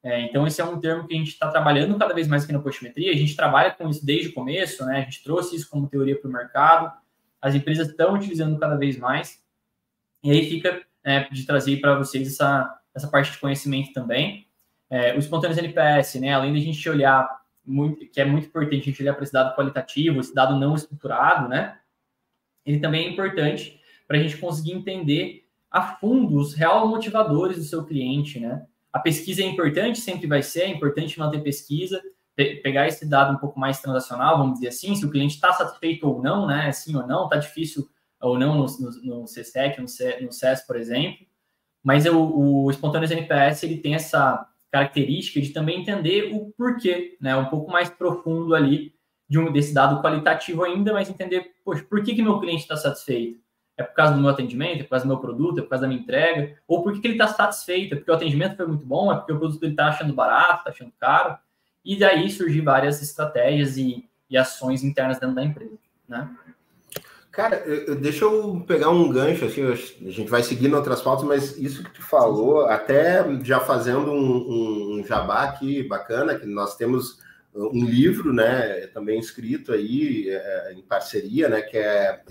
Então, esse é um termo que a gente está trabalhando cada vez mais aqui na Postimetria. A gente trabalha com isso desde o começo, né? A gente trouxe isso como teoria para o mercado. As empresas estão utilizando cada vez mais. E aí fica de trazer para vocês essa parte de conhecimento também. O Spontaneous NPS, né, além de a gente olhar, que é muito importante a gente olhar para esse dado qualitativo, esse dado não estruturado, né, ele também é importante para a gente conseguir entender a fundo os reais motivadores do seu cliente, né. A pesquisa é importante, sempre vai ser, é importante manter pesquisa, pegar esse dado um pouco mais transacional, vamos dizer assim, se o cliente está satisfeito ou não, né, sim ou não, está difícil ou não no CSEC, no CES, por exemplo. Mas o Spontaneous NPS, ele tem essa característica de também entender o porquê, né? Um pouco mais profundo ali desse dado qualitativo ainda, mas entender, poxa, por que meu cliente está satisfeito? É por causa do meu atendimento, é por causa do meu produto, é por causa da minha entrega? Ou por que ele está satisfeito? É porque o atendimento foi muito bom? É porque o produto dele está achando barato, está achando caro? E daí surgir várias estratégias e ações internas dentro da empresa, né? Cara, deixa eu pegar um gancho, assim, a gente vai seguindo outras pautas, mas isso que tu falou, até já fazendo um jabá aqui bacana, que nós temos um livro, né, também escrito aí em parceria, né, que é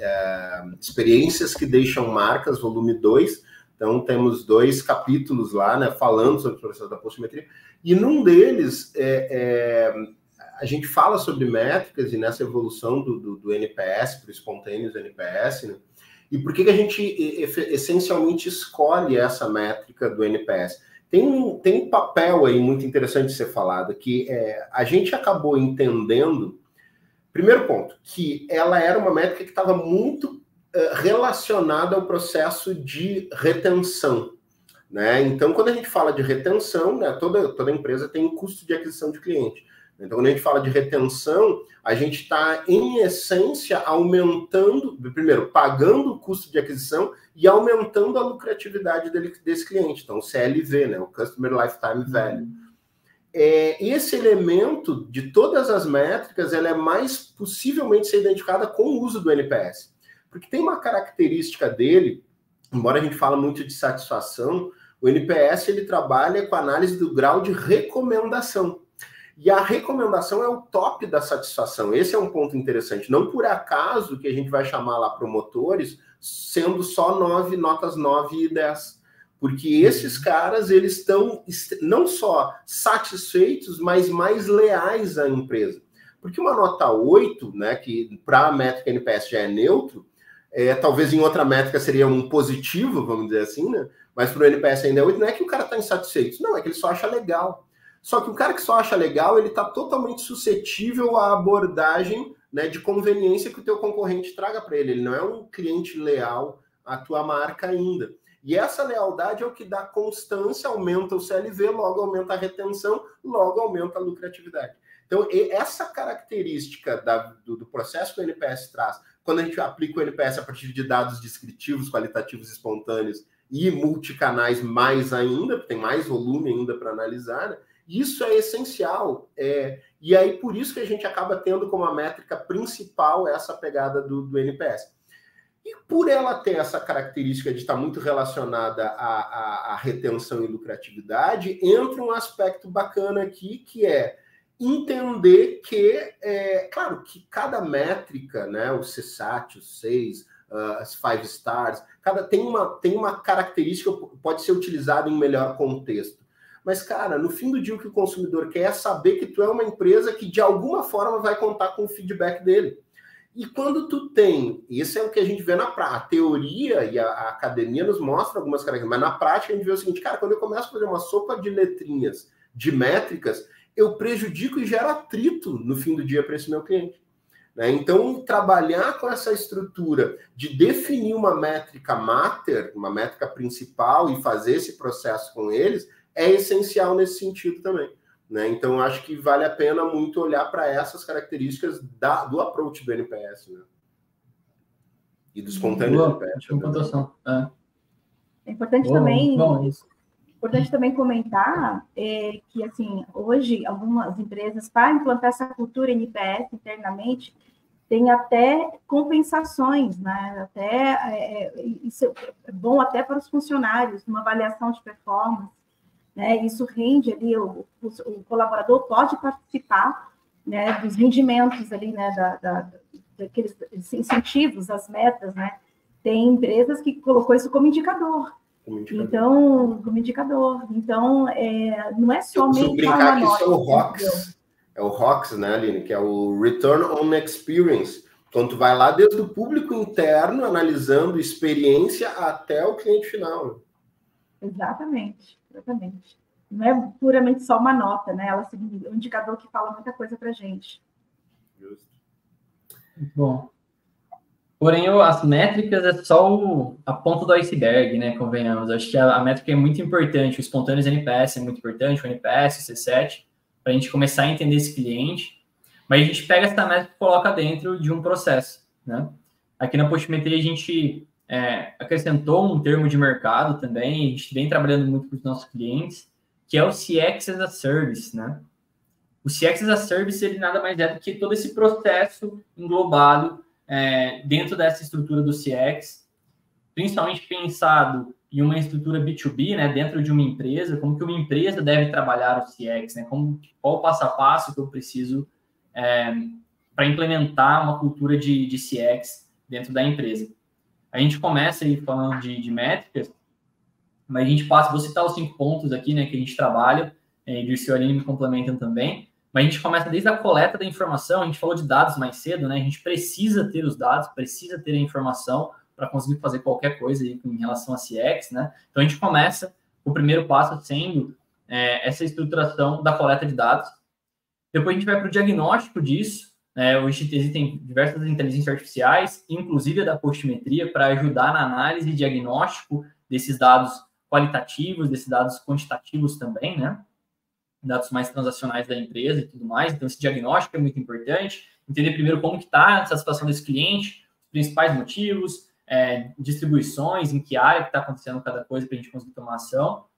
Experiências que Deixam Marcas, volume 2. Então, temos 2 capítulos lá, né, falando sobre o processo da postimetria, e num deles a gente fala sobre métricas e nessa evolução do NPS para o Spontaneous NPS, né? E por que a gente essencialmente escolhe essa métrica do NPS? Tem um papel aí muito interessante de ser falado, que a gente acabou entendendo, primeiro ponto, que ela era uma métrica que estava muito relacionada ao processo de retenção. Né? Então, quando a gente fala de retenção, né, toda empresa tem um custo de aquisição de cliente. Então, quando a gente fala de retenção, a gente está, em essência, aumentando, primeiro, pagando o custo de aquisição e aumentando a lucratividade desse cliente. Então, o CLV, né, o Customer Lifetime Value. Esse elemento de todas as métricas, ela é mais possivelmente ser identificada com o uso do NPS. Porque tem uma característica dele, embora a gente fale muito de satisfação, o NPS ele trabalha com a análise do grau de recomendação. E a recomendação é o top da satisfação. Esse é um ponto interessante. Não por acaso que a gente vai chamar lá promotores, sendo só notas 9 e 10. Porque esses caras, eles estão não só satisfeitos, mas mais leais à empresa. Porque uma nota 8, né, que para a métrica NPS já é neutro, talvez em outra métrica seria um positivo, vamos dizer assim, né? Mas para o NPS ainda é 8, não é que o cara está insatisfeito, não, é que ele só acha legal. Só que o cara que só acha legal, ele está totalmente suscetível à abordagem, né, de conveniência que o teu concorrente traga para ele. Ele não é um cliente leal à tua marca ainda. E essa lealdade é o que dá constância, aumenta o CLV, logo aumenta a retenção, logo aumenta a lucratividade. Então, essa característica do processo que o NPS traz, quando a gente aplica o NPS a partir de dados descritivos, qualitativos, espontâneos e multicanais mais ainda, porque tem mais volume ainda para analisar, né? Isso é essencial. E aí, por isso que a gente acaba tendo como a métrica principal essa pegada do NPS. E por ela ter essa característica de estar muito relacionada à retenção e lucratividade, entra um aspecto bacana aqui, que é entender que, claro, que cada métrica, né, o CSAT, o 6, as 5 stars, tem uma característica que pode ser utilizada em melhor contexto. Mas, cara, no fim do dia, o que o consumidor quer é saber que tu é uma empresa que, de alguma forma, vai contar com o feedback dele. E quando tu tem, isso é o que a gente vê na prática, a teoria e a academia nos mostra algumas características, mas na prática a gente vê o seguinte, cara, quando eu começo a fazer uma sopa de letrinhas, de métricas, eu prejudico e gero atrito no fim do dia para esse meu cliente. Né? Então, trabalhar com essa estrutura de definir uma métrica mater, uma métrica principal e fazer esse processo com eles, é essencial nesse sentido também. Né? Então, eu acho que vale a pena muito olhar para essas características do approach do NPS, né? E do espontâneo do NPS. É importante também comentar que, assim, hoje, algumas empresas, para implantar essa cultura NPS internamente, tem até compensações, né? Isso é bom até para os funcionários, uma avaliação de performance. Né, isso rende ali, o colaborador pode participar, né, dos rendimentos ali, né, daqueles incentivos, as metas, né? Tem empresas que colocou isso como indicador. Então, não é somente... Eu brincar que isso é o ROX. É o ROX, né, Aline? Que é o Return on Experience. Então, tu vai lá desde o público interno, analisando experiência até o cliente final. Exatamente. Não é puramente só uma nota, né? Ela é um indicador que fala muita coisa para a gente. Justo. Bom. Porém, as métricas é só a ponta do iceberg, né? Convenhamos. Acho que a métrica é muito importante. O espontâneo NPS é muito importante, o NPS, o C7, para a gente começar a entender esse cliente. Mas a gente pega essa métrica e coloca dentro de um processo, né? Aqui na Postimetria a gente acrescentou um termo de mercado também, a gente vem trabalhando muito com os nossos clientes, que é o CX as a Service, né? O CX as a Service, ele nada mais é do que todo esse processo englobado dentro dessa estrutura do CX, principalmente pensado em uma estrutura B2B, né, dentro de uma empresa, como que uma empresa deve trabalhar o CX, né, qual o passo a passo que eu preciso para implementar uma cultura de CX dentro da empresa. A gente começa aí falando de métricas, mas a gente passa, vou citar os 5 pontos aqui, né, que a gente trabalha, e o senhor Aline me complementam também, mas a gente começa desde a coleta da informação, a gente falou de dados mais cedo, né, a gente precisa ter os dados, precisa ter a informação para conseguir fazer qualquer coisa aí em relação a CX, né, então a gente começa, o primeiro passo sendo essa estruturação da coleta de dados, depois a gente vai para o diagnóstico disso. Hoje existem diversas inteligências artificiais, inclusive a da Postimetria, para ajudar na análise e diagnóstico desses dados qualitativos, desses dados quantitativos também, né? Dados mais transacionais da empresa e tudo mais. Então, esse diagnóstico é muito importante. Entender primeiro como que está a satisfação desse cliente, os principais motivos, distribuições, em que área que está acontecendo cada coisa para a gente conseguir tomar ação.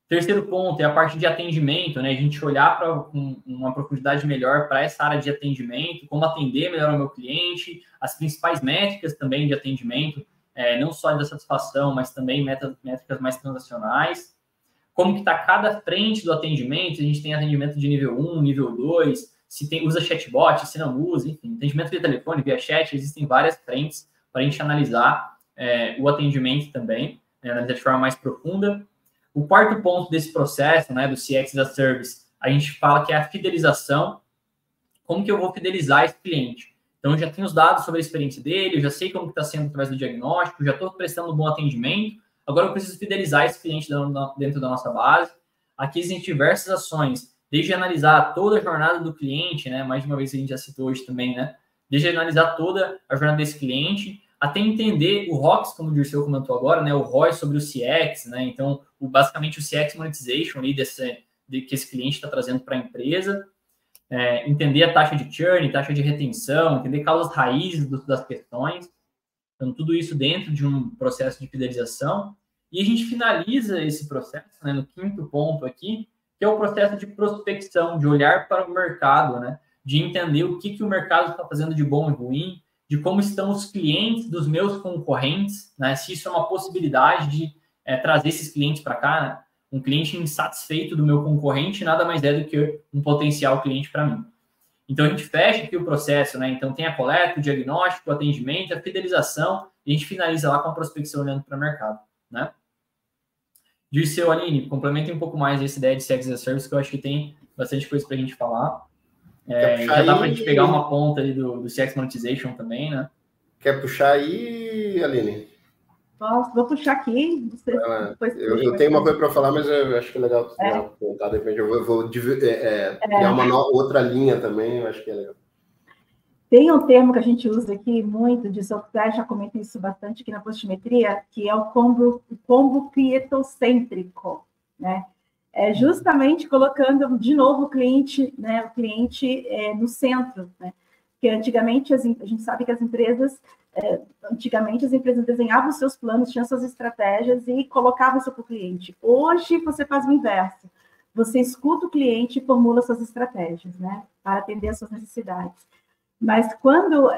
Terceiro ponto é a parte de atendimento, né? A gente olhar para uma profundidade melhor para essa área de atendimento, como atender melhor o meu cliente, as principais métricas também de atendimento, não só da satisfação, mas também métricas mais transacionais. Como que está cada frente do atendimento, a gente tem atendimento de nível 1, nível 2, se usa chatbot, se não usa, enfim, atendimento via telefone, via chat, existem várias frentes para a gente analisar o atendimento também, analisar de forma mais profunda. O quarto ponto desse processo, né, do CX as a Service, a gente fala que é a fidelização. como que eu vou fidelizar esse cliente? Então, eu já tenho os dados sobre a experiência dele, eu já sei como está sendo através do diagnóstico, já estou prestando um bom atendimento, agora eu preciso fidelizar esse cliente dentro da nossa base. Aqui existem diversas ações, desde analisar toda a jornada do cliente, né? Mais de uma vez a gente já citou hoje também, né? Desde analisar toda a jornada desse cliente, até entender o ROX, como o Dirceu comentou agora, né? O ROI sobre o CX, né? Então, basicamente o CX monetization ali que esse cliente está trazendo para a empresa. Entender a taxa de churn, taxa de retenção, entender causas raízes das questões. Então, tudo isso dentro de um processo de fidelização. E a gente finaliza esse processo, né, no quinto ponto aqui, que é o processo de prospecção, de olhar para o mercado, né, de entender o que o mercado está fazendo de bom e ruim, de como estão os clientes dos meus concorrentes, né, se isso é uma possibilidade de trazer esses clientes para cá, né? Um cliente insatisfeito do meu concorrente nada mais é do que um potencial cliente para mim. Então, a gente fecha aqui o processo, né? Então, tem a coleta, o diagnóstico, o atendimento, a fidelização, e a gente finaliza lá com a prospecção olhando para o mercado, né? Dirceu, Aline, complementem um pouco mais essa ideia de CX as a Service, que eu acho que tem bastante coisa para a gente falar. Já dá para a gente pegar uma ponta ali do CX Monetization também, né? Quer puxar aí, Aline? Vou puxar aqui. Eu tenho uma coisa para falar, mas eu acho que é legal contar. De repente eu vou criar uma outra linha também, eu acho que é legal. Tem um termo que a gente usa aqui muito, de software, já comentei isso bastante aqui na Postimetria, que é o combo clientocêntrico, né? Justamente colocando de novo o cliente, né? O cliente no centro, né? Porque antigamente a gente sabe que as empresas desenhavam os seus planos, tinham suas estratégias e colocavam isso para o cliente. Hoje você faz o inverso. Você escuta o cliente e formula suas estratégias, né? Para atender às suas necessidades. Mas quando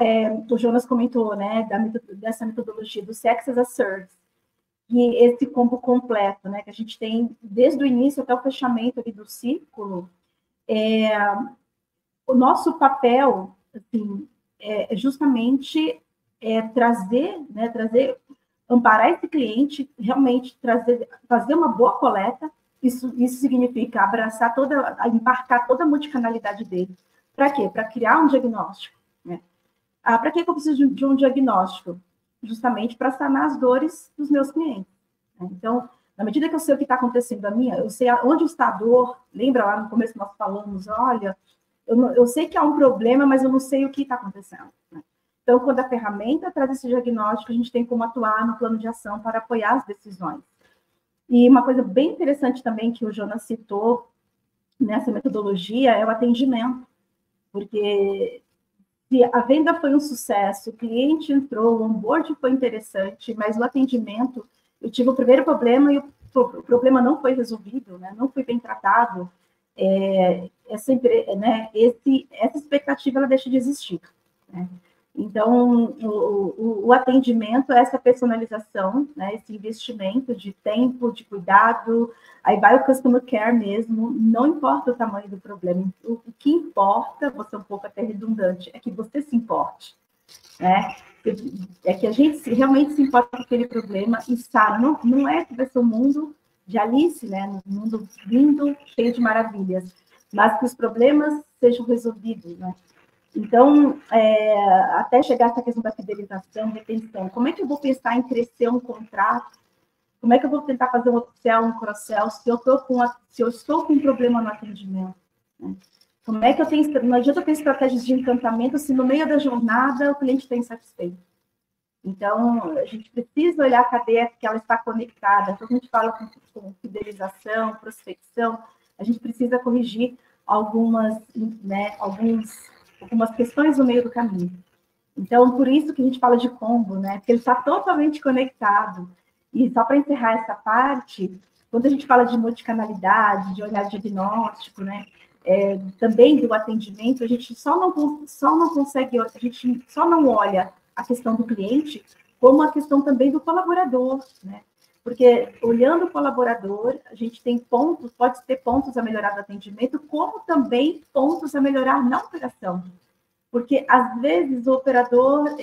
o Jonas comentou, né, dessa metodologia do CX as a Service, e esse combo completo, né, que a gente tem desde o início até o fechamento ali do círculo, o nosso papel, assim, é justamente amparar esse cliente, realmente fazer uma boa coleta. Isso significa embarcar toda a multicanalidade dele. Para quê? Para criar um diagnóstico, né? Para que eu preciso de um diagnóstico? Justamente para sanar as dores dos meus clientes, né? Então, na medida que eu sei o que está acontecendo eu sei onde está a dor. Lembra lá no começo nós falamos, olha, eu sei que há um problema, mas eu não sei o que está acontecendo, né? Então, quando a ferramenta traz esse diagnóstico, a gente tem como atuar no plano de ação para apoiar as decisões. E uma coisa bem interessante também que o Jonas citou nessa metodologia é o atendimento. Porque se a venda foi um sucesso, o cliente entrou, o onboard foi interessante, mas o atendimento, eu tive o primeiro problema e o problema não foi resolvido, né? Não foi bem tratado, essa expectativa ela deixa de existir, né? Então, o atendimento, essa personalização, né, esse investimento de tempo, de cuidado, aí vai o customer care mesmo, não importa o tamanho do problema, o que importa, vou ser um pouco até redundante, é que você se importe, né? É que a gente realmente se importa com aquele problema e sabe, não é que vai ser um mundo de Alice, né, um mundo lindo, cheio de maravilhas, mas que os problemas sejam resolvidos, né? Então, até chegar essa questão da fidelização, retenção, como é que eu vou pensar em crescer um contrato? Como é que eu vou tentar fazer um upsell, um cross-sell, se eu estou com um problema no atendimento, né? Como é que não adianta eu ter estratégias de encantamento se no meio da jornada o cliente está insatisfeito. Então, a gente precisa olhar a cadeia que ela está conectada. Quando a gente fala com fidelização, prospecção, a gente precisa corrigir algumas questões no meio do caminho. Então, por isso que a gente fala de combo, né? Porque ele está totalmente conectado. E só para encerrar essa parte, quando a gente fala de multicanalidade, de olhar diagnóstico, né? Também do atendimento, a gente só não olha a questão do cliente, como a questão também do colaborador, né? Porque olhando o colaborador, a gente tem pode ter pontos a melhorar no atendimento, como também pontos a melhorar na operação. Porque, às vezes, o operador,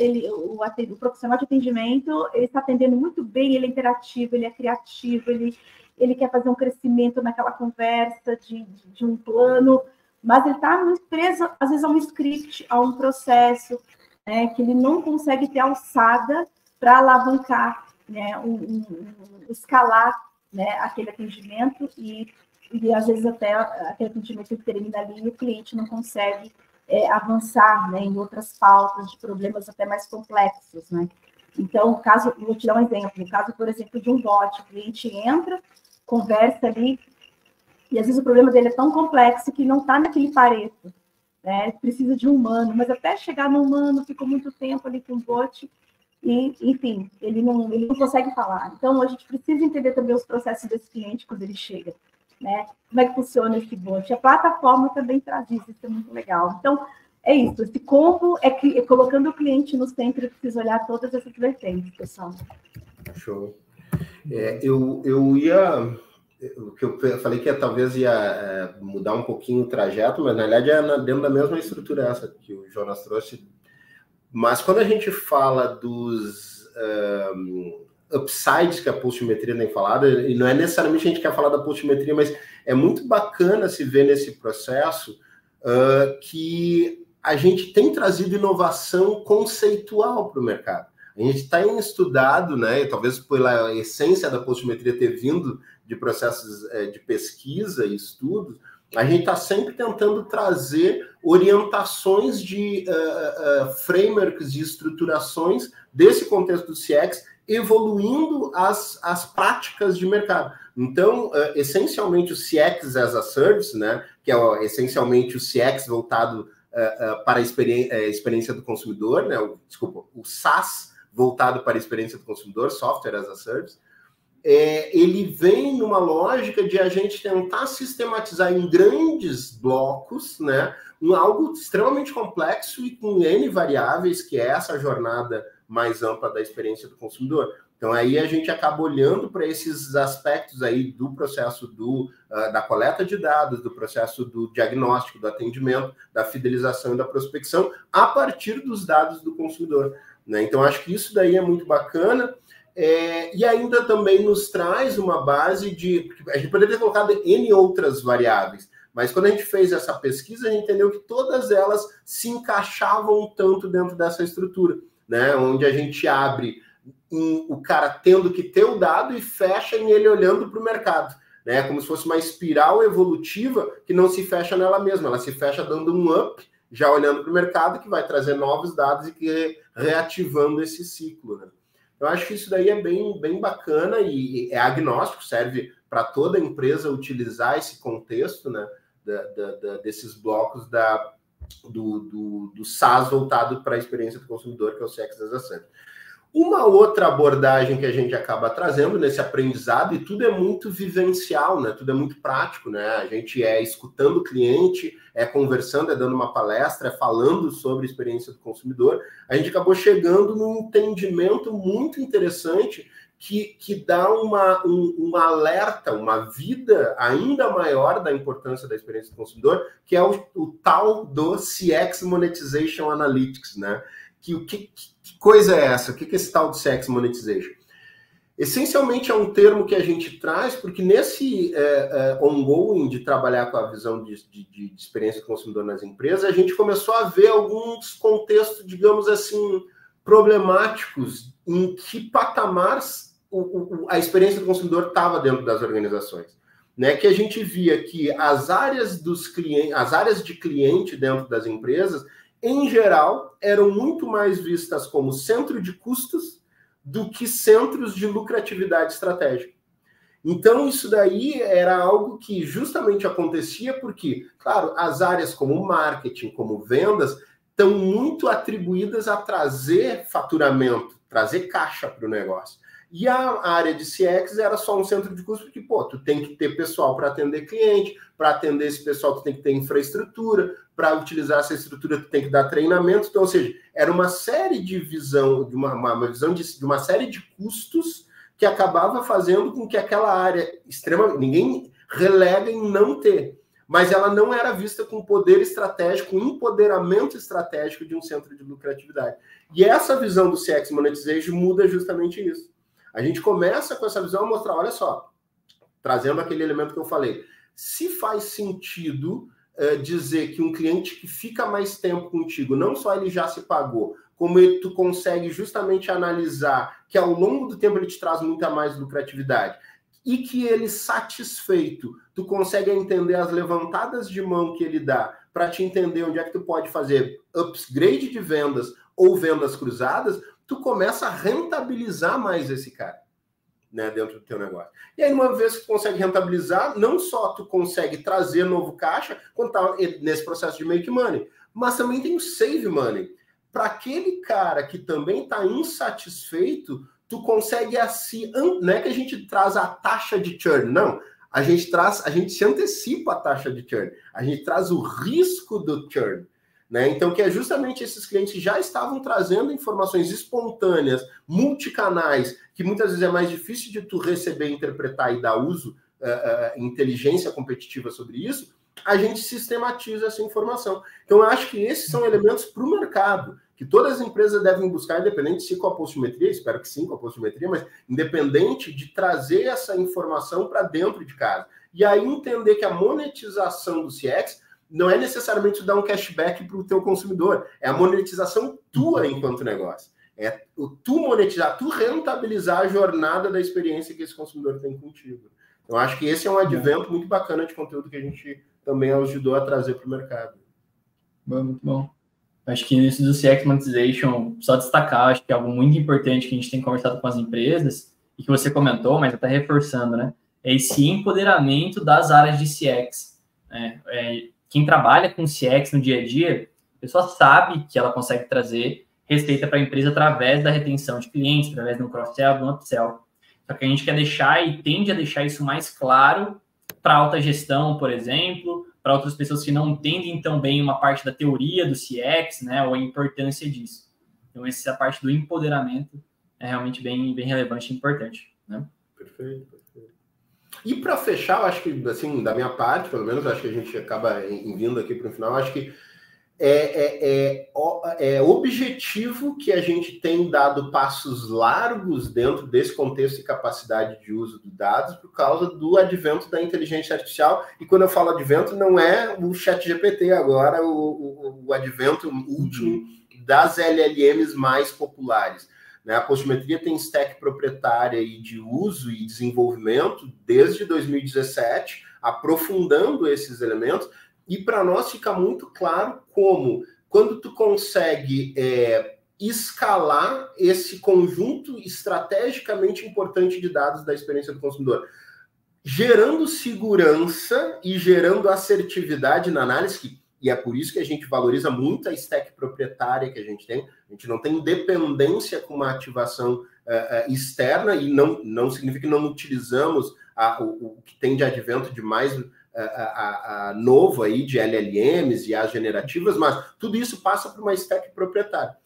o profissional de atendimento, ele está atendendo muito bem, ele é interativo, ele é criativo, ele quer fazer um crescimento naquela conversa de um plano, mas ele está preso, às vezes, a um script, a um processo, né, que ele não consegue ter alçada para alavancar, né, escalar, né, aquele atendimento e às vezes até aquele atendimento que termina ali e o cliente não consegue avançar, né, em outras pautas de problemas até mais complexos, né? Então, vou te dar um exemplo, o caso, por exemplo, de um bot, o cliente entra, conversa ali, e às vezes o problema dele é tão complexo que não está naquele Pareto, né? Precisa de um humano, mas até chegar no humano, ficou muito tempo ali com o bot, e, enfim, ele não consegue falar. Então, a gente precisa entender também os processos desse cliente quando ele chega, né? Como é que funciona esse bot? A plataforma também traz isso é muito legal. Então, é isso, esse combo é colocando o cliente no centro, eu preciso olhar todas essas vertentes, pessoal. Show. Eu ia... O que eu falei que talvez ia mudar um pouquinho o trajeto, mas na verdade é dentro da mesma estrutura essa que o Jonas trouxe. Mas quando a gente fala dos upsides que a pulsiometria tem falado, e não é necessariamente a gente quer falar da pulsiometria, mas é muito bacana se ver nesse processo que a gente tem trazido inovação conceitual para o mercado. A gente tem estudado, né, talvez pela essência da pulsiometria ter vindo de processos de pesquisa e estudos, a gente está sempre tentando trazer orientações de frameworks e estruturações desse contexto do CX, evoluindo as práticas de mercado. Então, essencialmente, o CX as a Service, né, que é essencialmente o CX voltado para a experiência do consumidor, né, o SaaS voltado para a experiência do consumidor, Software as a Service, ele vem numa lógica de a gente tentar sistematizar em grandes blocos, né, algo extremamente complexo e com N variáveis, que é essa jornada mais ampla da experiência do consumidor. Então, aí a gente acaba olhando para esses aspectos aí do processo da coleta de dados, do processo do diagnóstico, do atendimento, da fidelização e da prospecção, a partir dos dados do consumidor, né? Então, acho que isso daí é muito bacana. E ainda também nos traz uma base de... A gente poderia ter colocado N outras variáveis, mas quando a gente fez essa pesquisa, a gente entendeu que todas elas se encaixavam tanto dentro dessa estrutura, né? Onde a gente abre o cara tendo que ter o dado e fecha em ele olhando para o mercado, né? Como se fosse uma espiral evolutiva que não se fecha nela mesma, ela se fecha dando um up, já olhando para o mercado, que vai trazer novos dados e que reativando esse ciclo, né? Eu acho que isso daí é bem bacana e é agnóstico, serve para toda empresa utilizar esse contexto, né, desses blocos do SaaS voltado para a experiência do consumidor, que é o CX as a Service. Uma outra abordagem que a gente acaba trazendo nesse aprendizado, e tudo é muito vivencial, né? Tudo é muito prático, né? A gente escutando o cliente, conversando, dando uma palestra, falando sobre a experiência do consumidor. A gente acabou chegando num entendimento muito interessante que dá um alerta, uma vida ainda maior da importância da experiência do consumidor, que é o tal do CX Monetization Analytics, né? Que coisa é essa? O que é esse tal de CX Monetization? Essencialmente é um termo que a gente traz porque nesse ongoing de trabalhar com a visão de experiência do consumidor nas empresas, a gente começou a ver alguns contextos, digamos assim, problemáticos em que patamares a experiência do consumidor estava dentro das organizações. Né? Que a gente via que as áreas de cliente dentro das empresas, em geral, eram muito mais vistas como centro de custos do que centros de lucratividade estratégica. Então, isso daí era algo que justamente acontecia porque, claro, as áreas como marketing, como vendas, estão muito atribuídas a trazer faturamento, trazer caixa para o negócio. E a área de CX era só um centro de custo, porque, tu tem que ter pessoal para atender cliente, para atender esse pessoal tu tem que ter infraestrutura, para utilizar essa estrutura tu tem que dar treinamento, então, ou seja, era uma série de visão, de uma visão de uma série de custos que acabava fazendo com que aquela área ninguém relega em não ter, mas ela não era vista com poder estratégico, com empoderamento estratégico de um centro de lucratividade. E essa visão do CX Monetization muda justamente isso. A gente começa com essa visão a mostrar, olha só, trazendo aquele elemento que eu falei, se faz sentido dizer que um cliente que fica mais tempo contigo, não só ele já se pagou, como tu consegue justamente analisar que ao longo do tempo ele te traz muita mais lucratividade, e que ele satisfeito, tu consegue entender as levantadas de mão que ele dá para te entender onde é que tu pode fazer upgrade de vendas ou vendas cruzadas, tu começa a rentabilizar mais esse cara, né, dentro do teu negócio. E aí, uma vez que tu consegue rentabilizar, não só tu consegue trazer novo caixa, quando tá nesse processo de make money, mas também tem o save money. Para aquele cara que também está insatisfeito, tu consegue assim, não é que a gente traz a taxa de churn, não. A gente se antecipa a taxa de churn, a gente traz o risco do churn, né? Então, que é justamente esses clientes que já estavam trazendo informações espontâneas, multicanais, que muitas vezes é mais difícil de tu receber, interpretar e dar uso, inteligência competitiva sobre isso, a gente sistematiza essa informação. Então, eu acho que esses são elementos para o mercado, que todas as empresas devem buscar, independente se com a postometria, espero que sim, com a postometria, mas independente de trazer essa informação para dentro de casa. E aí entender que a monetização do CX não é necessariamente dar um cashback para o teu consumidor, é a monetização tua enquanto negócio. É tu monetizar, tu rentabilizar a jornada da experiência que esse consumidor tem contigo. Eu acho que esse é um advento muito bacana de conteúdo que a gente também ajudou a trazer para o mercado. Bom, muito bom. Acho que nisso do CX Monetization, só destacar, acho que é algo muito importante que a gente tem conversado com as empresas, e que você comentou, mas até reforçando, né? É esse empoderamento das áreas de CX. Quem trabalha com CX no dia a dia, a pessoa sabe que ela consegue trazer receita para a empresa através da retenção de clientes, através de um cross-sell, de um upsell. Só que a gente quer deixar e tende a deixar isso mais claro para alta gestão, por exemplo, para outras pessoas que não entendem tão bem uma parte da teoria do CX, né, ou a importância disso. Então, essa parte do empoderamento é realmente bem relevante e importante, né? Perfeito. E para fechar, eu acho que, assim, da minha parte, pelo menos, acho que a gente acaba vindo aqui para o final, acho que é objetivo que a gente tem dado passos largos dentro desse contexto e capacidade de uso de dados por causa do advento da inteligência artificial. E quando eu falo advento, não é o ChatGPT agora, o advento último das LLMs mais populares. Né? A postometria tem stack proprietária e de uso e desenvolvimento desde 2017, aprofundando esses elementos. E para nós fica muito claro como, quando tu consegue escalar esse conjunto estrategicamente importante de dados da experiência do consumidor, gerando segurança e gerando assertividade na análise, e é por isso que a gente valoriza muito a stack proprietária que a gente tem. A gente não tem dependência com uma ativação externa, e não significa que não utilizamos o que tem de advento de mais novo aí de LLMs e as generativas, mas tudo isso passa por uma stack proprietária.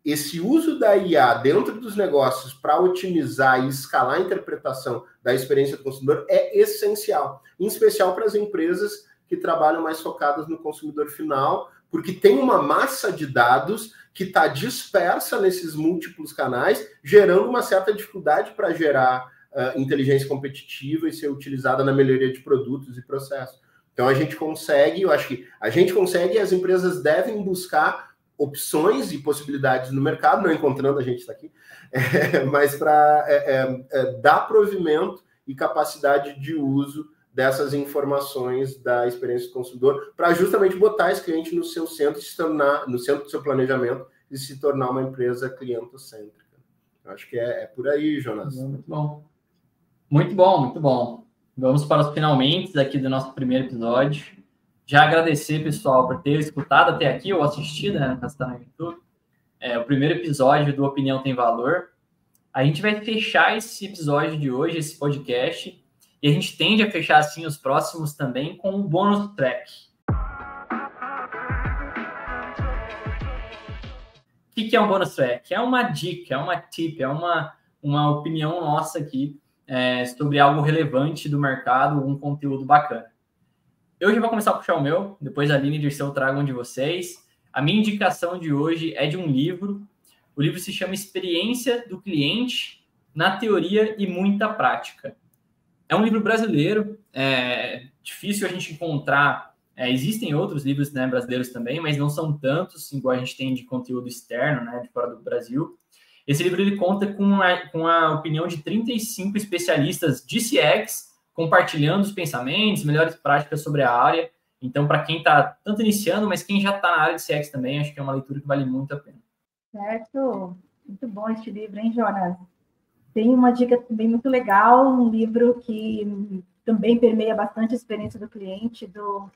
Esse uso da IA dentro dos negócios para otimizar e escalar a interpretação da experiência do consumidor é essencial, em especial para as empresas que trabalham mais focadas no consumidor final, porque tem uma massa de dados que está dispersa nesses múltiplos canais, gerando uma certa dificuldade para gerar inteligência competitiva e ser utilizada na melhoria de produtos e processos. Então, a gente consegue, eu acho que a gente consegue e as empresas devem buscar opções e possibilidades no mercado, não encontrando, a gente está aqui, mas para dar provimento e capacidade de uso dessas informações da experiência do consumidor, para justamente botar esse cliente no seu centro, se tornar no centro do seu planejamento e se tornar uma empresa clientocêntrica. Eu acho que é por aí, Jonas. Muito bom. Muito bom, muito bom. Vamos para os finalmente aqui do nosso primeiro episódio. Já agradecer, pessoal, por ter escutado até aqui ou assistido, né, no YouTube. O primeiro episódio do Opinião Tem Valor. A gente vai fechar esse episódio de hoje, esse podcast, e a gente tende a fechar assim os próximos também com um bônus track. O que é um bônus track? É uma dica, é uma tip, é uma opinião nossa aqui sobre algo relevante do mercado, um conteúdo bacana. Eu já vou começar a puxar o meu, depois a Aline e o Dirceu tragam de vocês. A minha indicação de hoje é de um livro. O livro se chama Experiência do Cliente na Teoria e Muita Prática. É um livro brasileiro, é difícil a gente encontrar Existem outros livros, né, brasileiros também, mas não são tantos, igual a gente tem de conteúdo externo, né, de fora do Brasil. Esse livro ele conta com a opinião de 35 especialistas de CX, compartilhando os pensamentos, melhores práticas sobre a área. Então, para quem está tanto iniciando, mas quem já está na área de CX também, acho que é uma leitura que vale muito a pena. Certo. Muito bom este livro, hein, Jonas? Tem uma dica também muito legal, um livro que também permeia bastante a experiência do cliente, do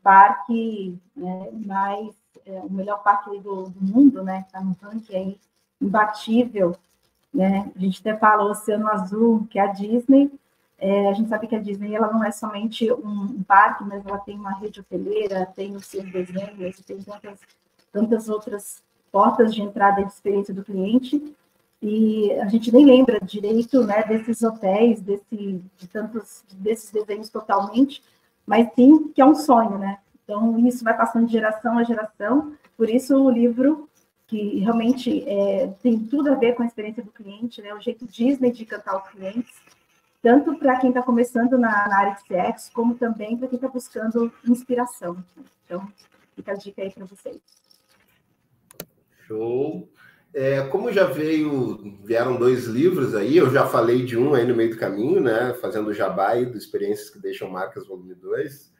parque, o melhor parque do mundo, né? Está no ranking aí, imbatível, né? A gente até fala o Oceano Azul, que é a Disney. A gente sabe que a Disney ela não é somente um parque, mas ela tem uma rede hoteleira, tem os seus desenhos, tem tantas outras portas de entrada e de experiência do cliente. E a gente nem lembra direito, né, desses hotéis, desses desenhos totalmente, mas sim que é um sonho, né? Então, isso vai passando de geração a geração. Por isso, o livro, que realmente tem tudo a ver com a experiência do cliente, né? O jeito Disney de encantar os clientes, tanto para quem está começando na área de CX, como também para quem está buscando inspiração. Então, fica a dica aí para vocês. Show! Como já vieram 2 livros aí, eu já falei de um aí no meio do caminho, né? Fazendo o jabá aí do Experiências que Deixam Marcas, volume 2.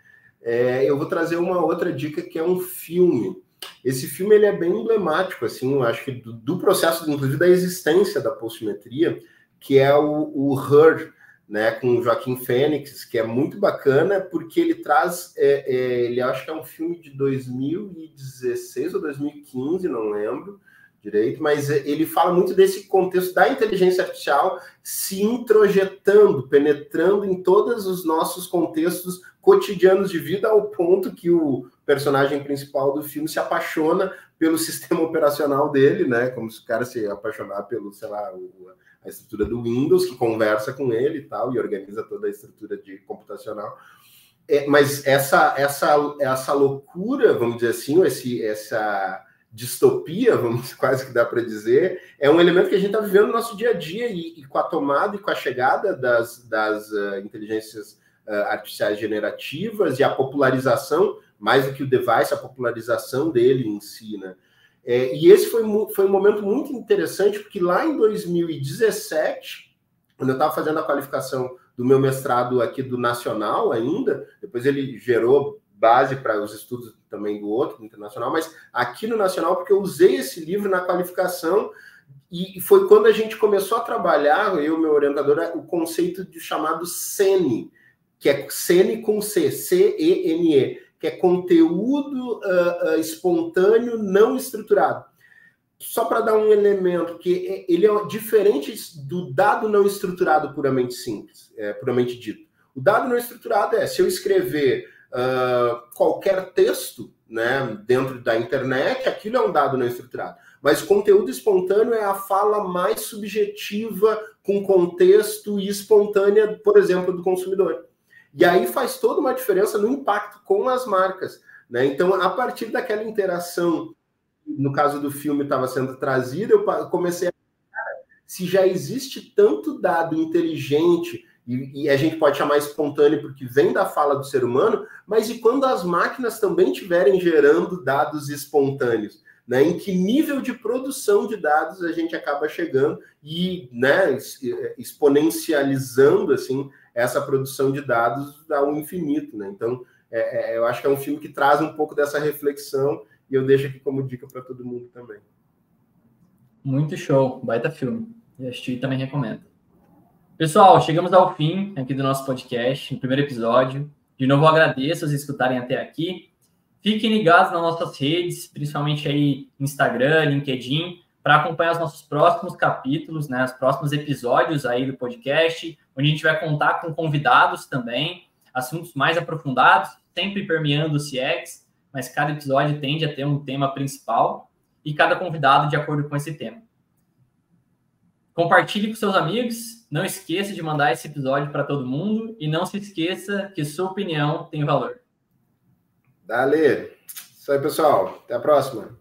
Eu vou trazer uma outra dica que é um filme. Esse filme ele é bem emblemático, assim, eu acho que do processo, inclusive, da existência da postimetria, que é o Her, né, com o Joaquim Fênix, que é muito bacana, porque ele traz, ele acho que é um filme de 2016 ou 2015, não lembro direito, mas ele fala muito desse contexto da inteligência artificial se introjetando, penetrando em todos os nossos contextos cotidianos de vida, ao ponto que o personagem principal do filme se apaixona pelo sistema operacional dele, né, como se o cara se apaixonar pelo, sei lá, a estrutura do Windows, que conversa com ele e tal, e organiza toda a estrutura de computacional. Mas essa loucura, vamos dizer assim, essa distopia, quase que dá para dizer, é um elemento que a gente está vivendo no nosso dia a dia, e com a tomada e com a chegada das inteligências artificiais generativas e a popularização, mais do que o device, a popularização dele em si, né? E esse foi um momento muito interessante, porque lá em 2017, quando eu estava fazendo a qualificação do meu mestrado aqui do Nacional ainda, depois ele gerou base para os estudos também do outro, do Internacional, mas aqui no Nacional, porque eu usei esse livro na qualificação, e foi quando a gente começou a trabalhar, eu e meu orientador, o conceito de chamado CENE, que é CENE com C, C-E-N-E, que é conteúdo espontâneo não estruturado. Só para dar um elemento, que ele é diferente do dado não estruturado puramente simples, puramente dito. O dado não estruturado se eu escrever qualquer texto, né, dentro da internet, aquilo é um dado não estruturado. Mas conteúdo espontâneo é a fala mais subjetiva, com contexto e espontânea, por exemplo, do consumidor. E aí faz toda uma diferença no impacto com as marcas, né? Então, a partir daquela interação, no caso do filme estava sendo trazida, eu comecei a pensar, se já existe tanto dado inteligente, e a gente pode chamar espontâneo porque vem da fala do ser humano, mas e quando as máquinas também estiverem gerando dados espontâneos? Né? Em que nível de produção de dados a gente acaba chegando e, né, exponencializando assim, essa produção de dados ao infinito, né? Então, eu acho que é um filme que traz um pouco dessa reflexão, e eu deixo aqui como dica para todo mundo também. Muito show, baita filme. Eu assisti e também recomendo. Pessoal, chegamos ao fim aqui do nosso podcast, no primeiro episódio. De novo, eu agradeço vocês escutarem até aqui. Fiquem ligados nas nossas redes, principalmente aí Instagram, LinkedIn, para acompanhar os nossos próximos capítulos, né, os próximos episódios aí do podcast, onde a gente vai contar com convidados também, assuntos mais aprofundados, sempre permeando o CX, mas cada episódio tende a ter um tema principal e cada convidado de acordo com esse tema. Compartilhe com seus amigos, não esqueça de mandar esse episódio para todo mundo e não se esqueça que sua opinião tem valor. Dale! Isso aí, pessoal. Até a próxima.